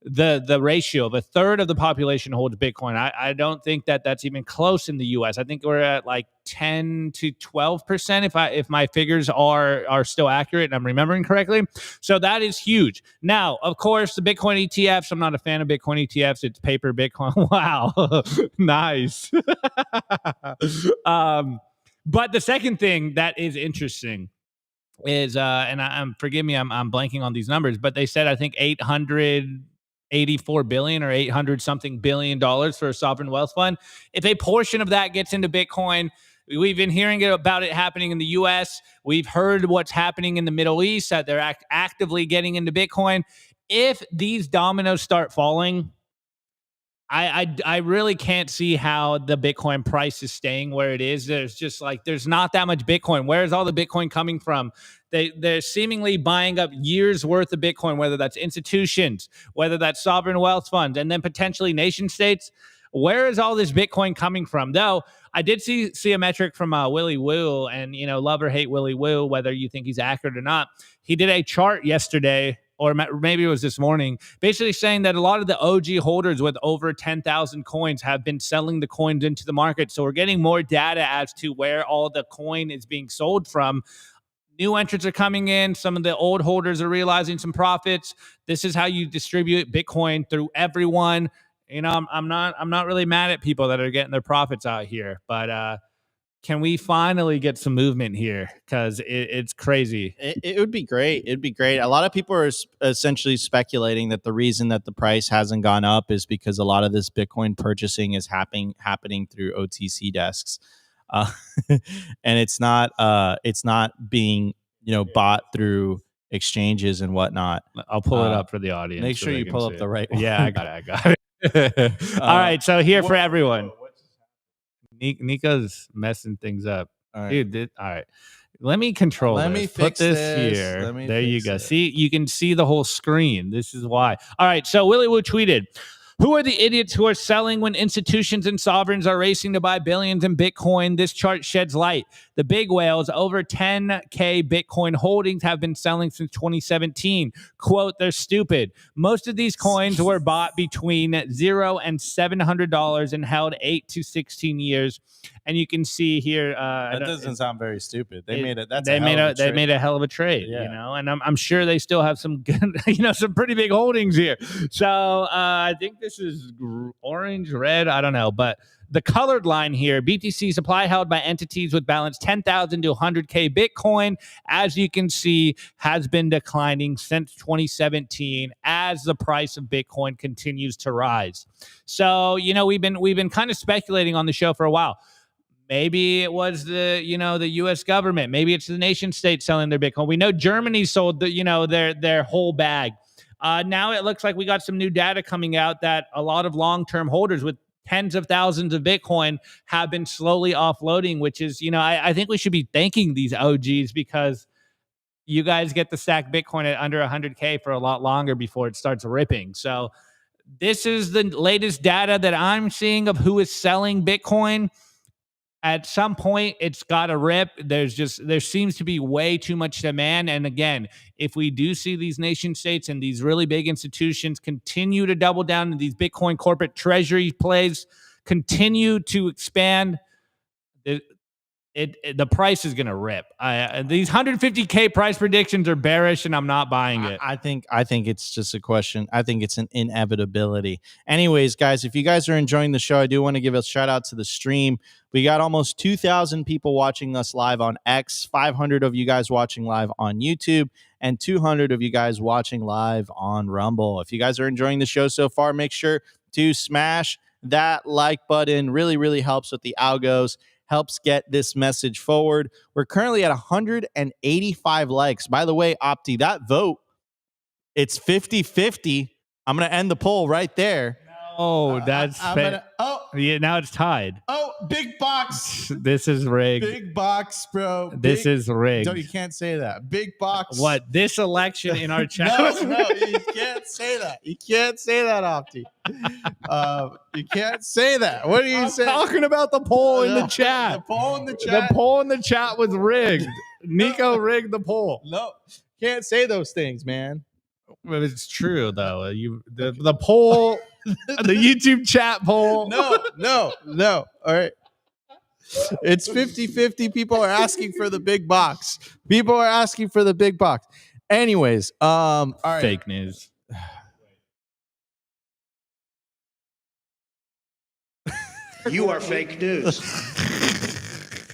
the ratio of a third of the population holds Bitcoin. I don't think that's even close in the US. I think we're at like 10 to 12% if my figures are still accurate and I'm remembering correctly. So that is huge. Now, of course, the Bitcoin ETFs, I'm not a fan of Bitcoin ETFs. It's paper Bitcoin. Wow. Nice. But the second thing that is interesting is and forgive me, I'm blanking on these numbers, but they said I think 884 billion or 800 something billion dollars for a sovereign wealth fund. If a portion of that gets into Bitcoin, we've been hearing about it happening in the US. We've heard what's happening in the Middle East, that they're actively getting into Bitcoin. If these dominoes start falling, I really can't see how the Bitcoin price is staying where it is. There's not that much Bitcoin. Where's all the Bitcoin coming from? They're seemingly buying up years worth of Bitcoin, whether that's institutions, whether that's sovereign wealth funds, and then potentially nation states. Where is all this Bitcoin coming from? Though I did see a metric from Willy Woo, and love or hate Willy Woo, whether you think he's accurate or not. He did a chart yesterday, or maybe it was this morning, basically saying that a lot of the OG holders with over 10,000 coins have been selling the coins into the market. So we're getting more data as to where all the coin is being sold from. New entrants are coming in. Some of the old holders are realizing some profits. This is how you distribute Bitcoin through everyone. I'm not really mad at people that are getting their profits out here, but can we finally get some movement here? Because it's crazy. It would be great. It'd be great. A lot of people are essentially speculating that the reason that the price hasn't gone up is because a lot of this Bitcoin purchasing is happening through OTC desks, and it's not being bought through exchanges and whatnot. I'll pull it up for the audience. Make sure you pull up the right one. Yeah, I got it. All right, so here for everyone. Nico's messing things up. All right. Dude, all right. Let me control Let this. me Put fix this this. here. Let me There you fix go. it. See, you can see the whole screen. This is why. All right, so Willy Woo tweeted, "Who are the idiots who are selling when institutions and sovereigns are racing to buy billions in Bitcoin? This chart sheds light. The big whales, over 10K Bitcoin holdings, have been selling since 2017. Quote, they're stupid. Most of these coins were bought between $0 and $700 and held 8 to 16 years. And you can see here. That doesn't sound very stupid. They made it. They made a hell of a trade, Yeah. And I'm sure they still have some good, some pretty big holdings here. So I think this this is orange, red. I don't know. But the colored line here, BTC supply held by entities with balance 10,000 to 100K Bitcoin, as you can see, has been declining since 2017 as the price of Bitcoin continues to rise. So, we've been kind of speculating on the show for a while. Maybe it was the U.S. government. Maybe it's the nation state selling their Bitcoin. We know Germany sold their whole bag. Now it looks like we got some new data coming out that a lot of long-term holders with tens of thousands of Bitcoin have been slowly offloading, which is, I think we should be thanking these OGs because you guys get to stack Bitcoin at under 100K for a lot longer before it starts ripping. So this is the latest data that I'm seeing of who is selling Bitcoin. At some point, it's got to rip. There seems to be way too much demand. And again, if we do see these nation states and these really big institutions continue to double down in these Bitcoin corporate treasury plays, continue to expand, the price is going to rip. These 150K price predictions are bearish, and I'm not buying it. I think it's just a question. I think it's an inevitability. Anyways, guys, if you guys are enjoying the show, I do want to give a shout out to the stream. We got almost 2,000 people watching us live on X, 500 of you guys watching live on YouTube, and 200 of you guys watching live on Rumble. If you guys are enjoying the show so far, make sure to smash that like button. Really, really helps with the algos. Helps get this message forward. We're currently at 185 likes. By the way, Opti, that vote, it's 50-50. I'm going to end the poll right there. Oh, that's yeah, now it's tied. Oh, big box. This is rigged. Big box, bro. This is rigged. No, you can't say that. Big box. What? This election in our chat? No, you can't say that. You can't say that, Opti. You can't say that. What are you saying? I'm talking about the poll in the chat. The poll in the chat. The poll in the chat was rigged. Nico rigged the poll. No, can't say those things, man. But it's true though. The poll, the YouTube chat poll. No. All right. It's 50-50. People are asking for the big box. People are asking for the big box. Anyways, all right. Fake news. You are fake news.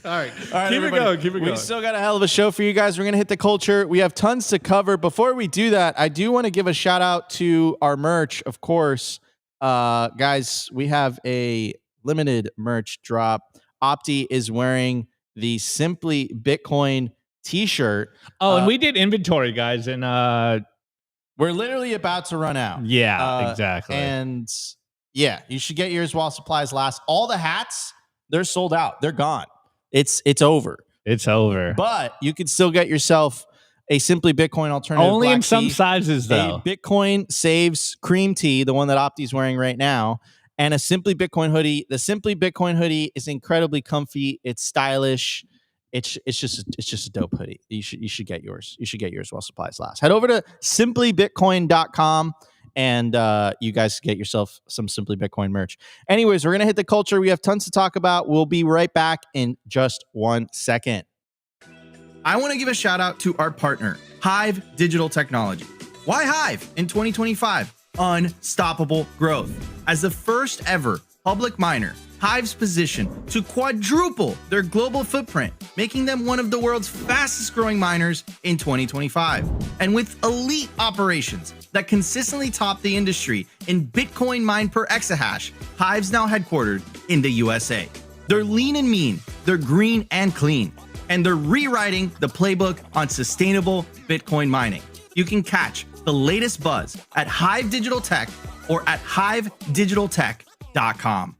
All right, Keep everybody. it going. We still got a hell of a show for you guys. We're going to hit the culture. We have tons to cover. Before we do that, I do want to give a shout out to our merch, of course. Guys, we have a limited merch drop. Opti is wearing the Simply Bitcoin t-shirt. Oh, and we did inventory, guys, and we're literally about to run out. Yeah, exactly. And yeah, you should get yours while supplies last. All the hats, they're sold out. They're gone. It's over. It's over. But you can still get yourself a Simply Bitcoin alternative. Only black in some tee, sizes, though. a Bitcoin Saves cream tee, the one that Opti's wearing right now, and a Simply Bitcoin hoodie. The Simply Bitcoin hoodie is incredibly comfy. It's stylish. It's just a dope hoodie. You should get yours. You should get yours while supplies last. Head over to simplybitcoin.com. And you guys get yourself some Simply Bitcoin merch. Anyways, we're going to hit the culture. We have tons to talk about. We'll be right back in just 1 second. I want to give a shout out to our partner, HIVE Digital Technology. Why HIVE in 2025? Unstoppable growth. As the first ever public miner, HIVE's position to quadruple their global footprint, making them one of the world's fastest growing miners in 2025. And with elite operations that consistently top the industry in Bitcoin mined per exahash, HIVE's now headquartered in the USA. They're lean and mean, they're green and clean, and they're rewriting the playbook on sustainable Bitcoin mining. You can catch the latest buzz at HIVE Digital Tech or at hivedigitaltech.com.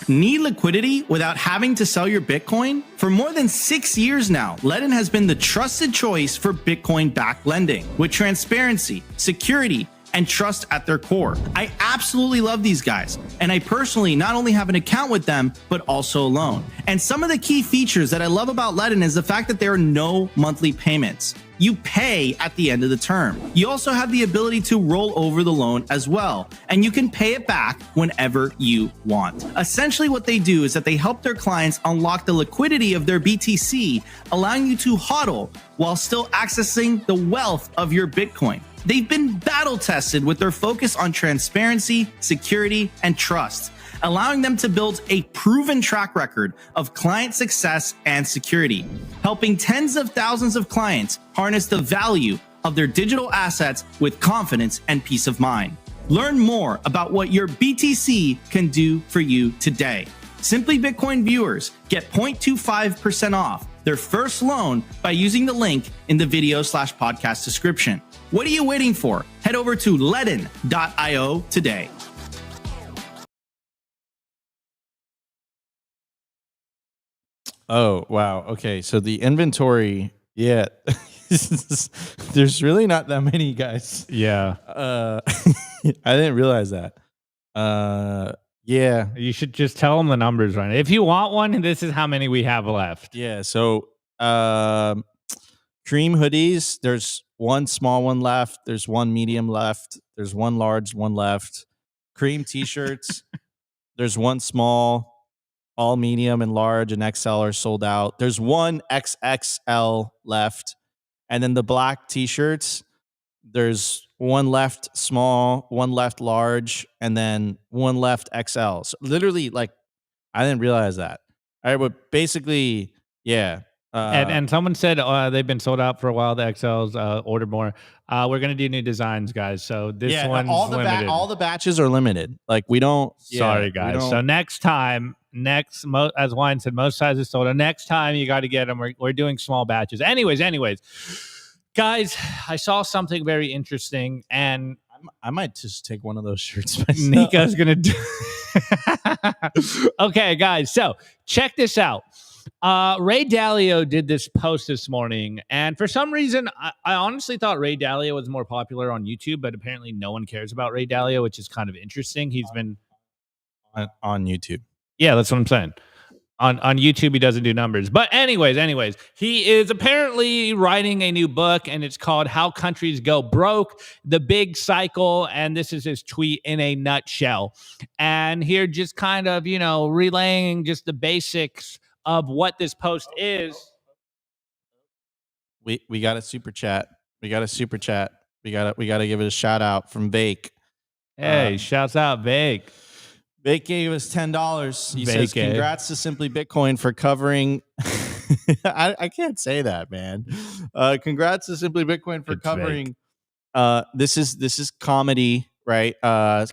Need liquidity without having to sell your Bitcoin? For more than 6 years now, Ledn has been the trusted choice for Bitcoin-backed lending. With transparency, security, and trust at their core. I absolutely love these guys, and I personally not only have an account with them, but also a loan. And some of the key features that I love about Ledin is the fact that there are no monthly payments. You pay at the end of the term. You also have the ability to roll over the loan as well, and you can pay it back whenever you want. Essentially what they do is that they help their clients unlock the liquidity of their BTC, allowing you to hodl while still accessing the wealth of your Bitcoin. They've been battle tested with their focus on transparency, security, and trust, allowing them to build a proven track record of client success and security, helping tens of thousands of clients harness the value of their digital assets with confidence and peace of mind. Learn more about what your BTC can do for you today. Simply Bitcoin viewers get 0.25% off their first loan by using the link in the video/podcast description. What are you waiting for? Head over to ledin.io today. Oh, wow. Okay. So the inventory, yeah, there's really not that many guys. Yeah. I didn't realize that. Yeah. You should just tell them the numbers right now. If you want one, this is how many we have left. Yeah. So, cream hoodies, there's one small one left. There's one medium left. There's one large one left. Cream t-shirts, there's one small. All medium and large and XL are sold out. There's one XXL left. And then the black t-shirts, there's one left small, one left large, and then one left XL. So literally, like, I didn't realize that. All right, but basically, yeah. And someone said they've been sold out for a while. The XLs, order more. We're gonna do new designs, guys. So this one's limited. All the batches are limited. Like we don't. Sorry, guys. So next time, as Wine said, most sizes sold out. Next time you got to get them. We're doing small batches. Anyways, guys, I saw something very interesting, and I might just take one of those shirts myself. Nico's gonna do. Okay, guys. So check this out. Ray Dalio did this post this morning, and for some reason, I honestly thought Ray Dalio was more popular on YouTube, but apparently no one cares about Ray Dalio, which is kind of interesting. He's been on YouTube. Yeah, that's what I'm saying. On YouTube, he doesn't do numbers. But anyways, he is apparently writing a new book, and it's called How Countries Go Broke, The Big Cycle, and this is his tweet in a nutshell. And here just kind of, relaying just the basics of what this post is. We got a super chat. We got to give it a shout out from Bake. Hey, shouts out Bake. Bake gave us $10. He says, "Congrats to Simply Bitcoin for covering." I can't say that, man. Congrats to Simply Bitcoin for covering. This is comedy, right?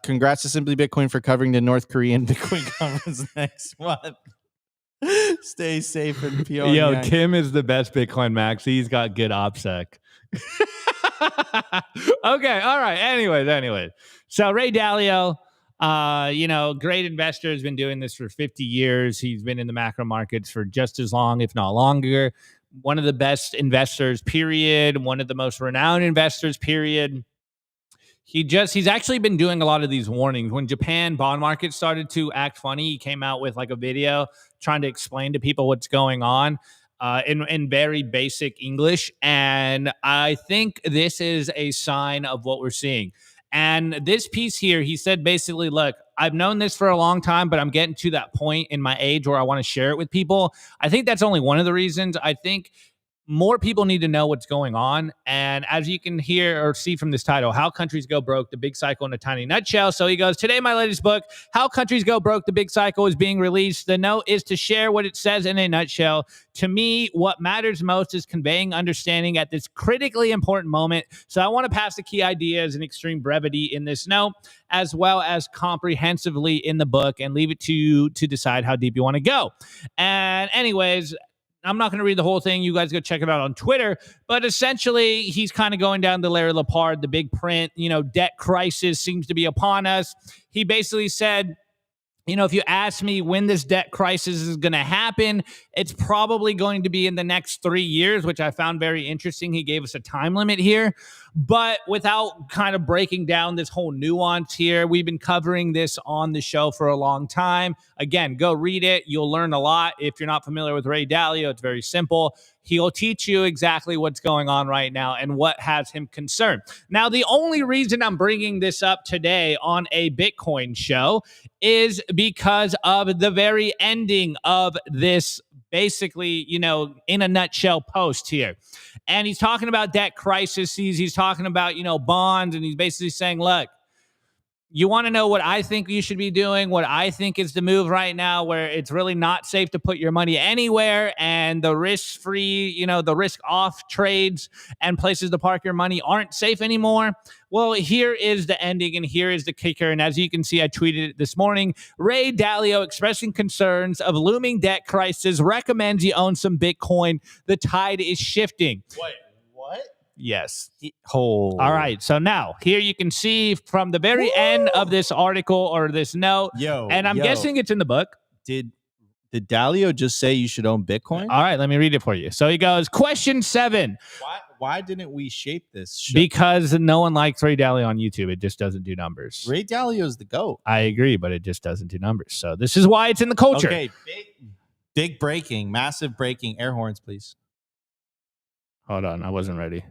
Congrats to Simply Bitcoin for covering the North Korean Bitcoin conference next month. Stay safe in Pyongyang. Yo, Kim is the best Bitcoin max. He's got good OPSEC. Okay, all right. Anyways. So Ray Dalio, great investor, has been doing this for 50 years. He's been in the macro markets for just as long, if not longer. One of the best investors, period. One of the most renowned investors, period. He's actually been doing a lot of these warnings. When Japan bond market started to act funny, he came out with like a video trying to explain to people what's going on in very basic English. And I think this is a sign of what we're seeing. And this piece here, he said basically, look, I've known this for a long time, but I'm getting to that point in my age where I want to share it with people. I think that's only one of the reasons. I think more people need to know what's going on. And as you can hear or see from this title, How Countries Go Broke, The Big Cycle in a Tiny Nutshell. So he goes, today, my latest book, How Countries Go Broke, The Big Cycle, is being released. The note is to share what it says in a nutshell. To me, what matters most is conveying understanding at this critically important moment. So I want to pass the key ideas in extreme brevity in this note, as well as comprehensively in the book, and leave it to you to decide how deep you want to go. And anyways, I'm not going to read the whole thing. You guys go check it out on Twitter. But essentially, he's kind of going down to Larry Lepard, the big print, debt crisis seems to be upon us. He basically said, if you ask me when this debt crisis is going to happen, It's probably going to be in the next 3 years, which I found very interesting. He gave us a time limit here, but without kind of breaking down this whole nuance here, we've been covering this on the show for a long time. Again, go read it. You'll learn a lot. If you're not familiar with Ray Dalio, it's very simple. He'll teach you exactly what's going on right now and what has him concerned. Now, the only reason I'm bringing this up today on a Bitcoin show is because of the very ending of this, basically, you know, in a nutshell post here. And he's talking about debt crises. He's talking about, you know, bonds. And he's basically saying, look, you want to know what I think you should be doing, what I think is the move right now, where it's really not safe to put your money anywhere, and the risk-free, you know, the risk-off trades and places to park your money aren't safe anymore. Well, here is the ending, and here is the kicker. And as you can see, I tweeted it this morning. Ray Dalio, expressing concerns of looming debt crisis, recommends you own some Bitcoin. The tide is shifting. Wait, what? Yes. All right. So now here you can see from the very end of this article or this note. And I'm guessing it's in the book. Did Dalio just say you should own Bitcoin? All right. Let me read it for you. So he goes, question 7. Why didn't we shape this show? Because no one likes Ray Dalio on YouTube. It just doesn't do numbers. Ray Dalio's the GOAT. I agree, but it just doesn't do numbers. So this is why it's in the culture. Okay. Big breaking, massive breaking. Air horns, please. Hold on. I wasn't ready.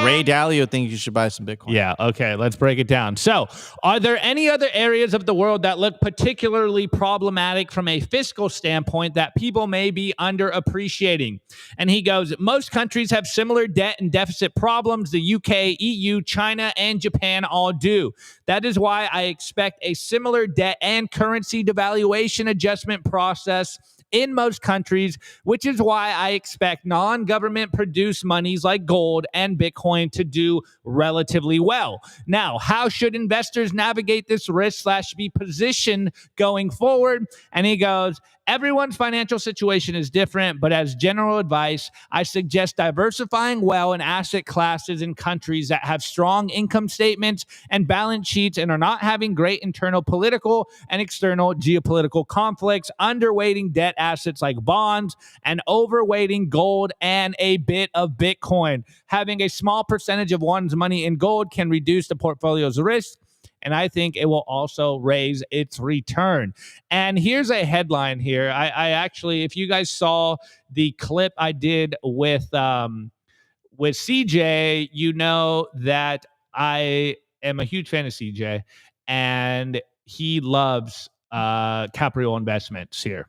Ray Dalio thinks you should buy some Bitcoin. Yeah, okay, let's break it down. So, are there any other areas of the world that look particularly problematic from a fiscal standpoint that people may be underappreciating? And he goes, most countries have similar debt and deficit problems. The UK, EU, China, and Japan all do. That is why I expect a similar debt and currency devaluation adjustment process in most countries, which is why I expect non-government produced monies like gold and Bitcoin to do relatively well. Now, how should investors navigate this risk / be positioned going forward? And he goes, everyone's financial situation is different, but as general advice, I suggest diversifying well in asset classes in countries that have strong income statements and balance sheets and are not having great internal political and external geopolitical conflicts, underweighting debt assets like bonds and overweighting gold and a bit of Bitcoin. Having a small percentage of one's money in gold can reduce the portfolio's risk, and I think it will also raise its return. And here's a headline here. I actually, if you guys saw the clip I did with CJ, you know that I am a huge fan of CJ, and he loves Caprio Investments here.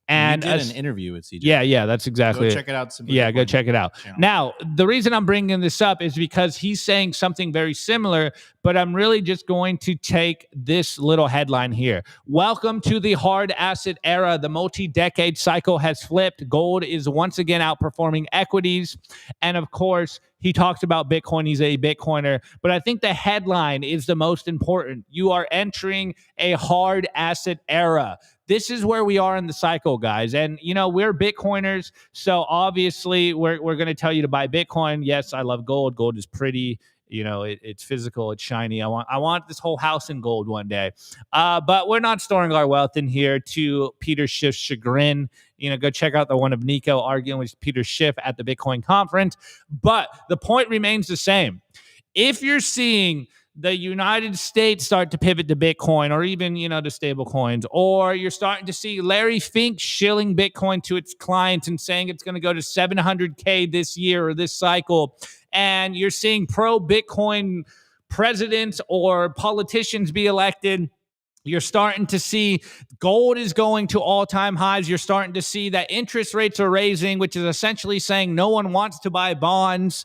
And you did an interview with CJ. Yeah, that's exactly Go it. check it out. Go check it out. Channel. Now, the reason I'm bringing this up is because he's saying something very similar, but I'm really just going to take this little headline here. Welcome to the hard asset era. The multi-decade cycle has flipped. Gold is once again outperforming equities. And of course, he talks about Bitcoin. He's a Bitcoiner. But I think the headline is the most important. You are entering a hard asset era. This is where we are in the cycle, guys. And, you know, we're Bitcoiners. So obviously, we're going to tell you to buy Bitcoin. Yes, I love gold. Gold is pretty. You know, it's physical. It's shiny. I want this whole house in gold one day. But we're not storing our wealth in here to Peter Schiff's chagrin. You know, go check out the one of Nico arguing with Peter Schiff at the Bitcoin conference. But the point remains the same. If you're seeing the United States start to pivot to Bitcoin, or even, you know, to stable coins, or you're starting to see Larry Fink shilling Bitcoin to its clients and saying it's going to go to 700K this year or this cycle, and you're seeing pro-Bitcoin presidents or politicians be elected, you're starting to see gold is going to all-time highs. You're starting to see that interest rates are raising, which is essentially saying no one wants to buy bonds.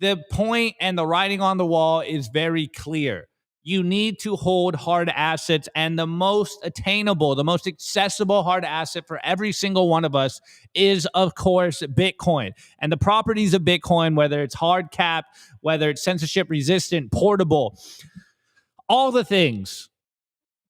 The point and the writing on the wall is very clear. You need to hold hard assets, and the most attainable, the most accessible hard asset for every single one of us is, of course, Bitcoin. And the properties of Bitcoin, whether it's hard cap, whether it's censorship resistant, portable, all the things,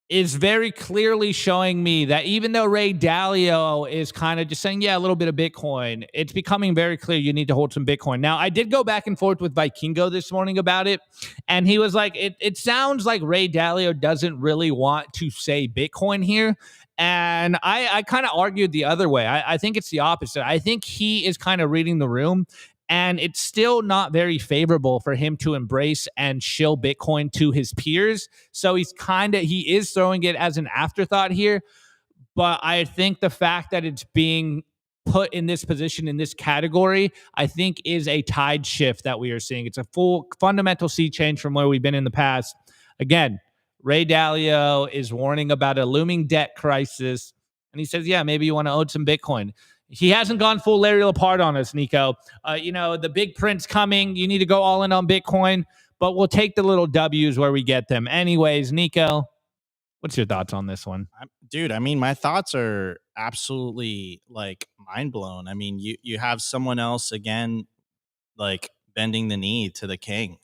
is very clearly showing me that even though Ray Dalio is kind of just saying, yeah, a little bit of Bitcoin, it's becoming very clear you need to hold some Bitcoin. Now, I did go back and forth with Vikingo this morning about it, and he was like, it sounds like Ray Dalio doesn't really want to say Bitcoin here. And I kind of argued the other way. I think it's the opposite. I think he is kind of reading the room, and it's still not very favorable for him to embrace and shill Bitcoin to his peers. So he is throwing it as an afterthought here. But I think the fact that it's being put in this position, in this category, I think is a tide shift that we are seeing. It's a full fundamental sea change from where we've been in the past. Again, Ray Dalio is warning about a looming debt crisis. And he says, yeah, maybe you want to own some Bitcoin. He hasn't gone full Larry Lepard on us, Nico. The big print's coming. You need to go all in on Bitcoin, but we'll take the little W's where we get them. Anyways, Nico, what's your thoughts on this one? Dude, I mean, my thoughts are absolutely like mind blown. I mean, you have someone else again, like bending the knee to the king.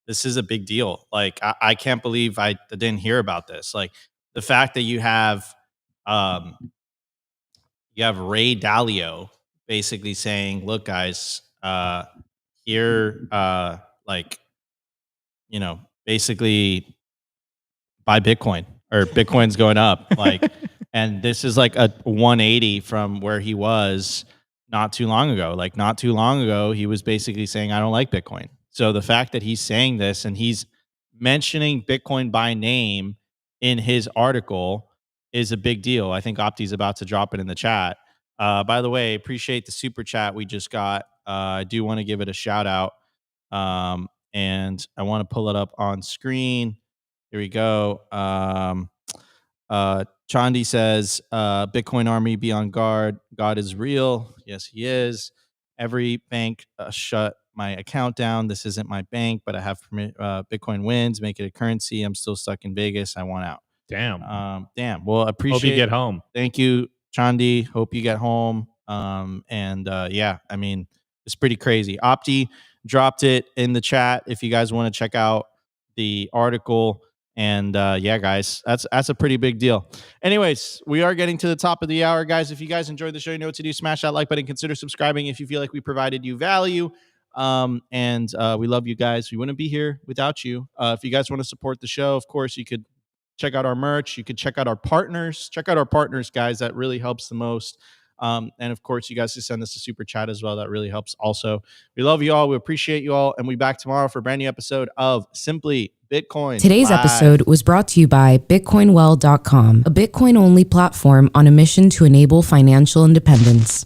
This is a big deal. Like, I can't believe I didn't hear about this. Like, the fact that you have Ray Dalio basically saying, look, guys, here, basically buy Bitcoin, or Bitcoin's going up. Like, and this is like a 180 from where he was not too long ago. Like, not too long ago, he was basically saying, I don't like Bitcoin. So the fact that he's saying this and he's mentioning Bitcoin by name in his article is a big deal. I think Opti's about to drop it in the chat. By the way, appreciate the super chat we just got. I do want to give it a shout out. And I want to pull it up on screen. Here we go. Chandi says, Bitcoin army, be on guard. God is real. Yes, he is. Every bank shut my account down. This isn't my bank, but I have Bitcoin wins, make it a currency. I'm still stuck in Vegas. I want out. Damn. Damn. Well, appreciate. Hope you get home. Thank you, Chandi. Hope you get home. Yeah, I mean, it's pretty crazy. Opti dropped it in the chat if you guys want to check out the article. And yeah, guys, that's a pretty big deal. Anyways, we are getting to the top of the hour, guys. If you guys enjoyed the show, you know what to do. Smash that like button. Consider subscribing if you feel like we provided you value. We love you guys. We wouldn't be here without you. If you guys want to support the show, of course, you could check out our merch. You could check out our partners. Check out our partners, guys. That really helps the most. And of course, you guys can send us a super chat as well. That really helps also. We love you all. We appreciate you all. And we'll be back tomorrow for a brand new episode of Simply Bitcoin. Today's episode was brought to you by BitcoinWell.com, a Bitcoin-only platform on a mission to enable financial independence.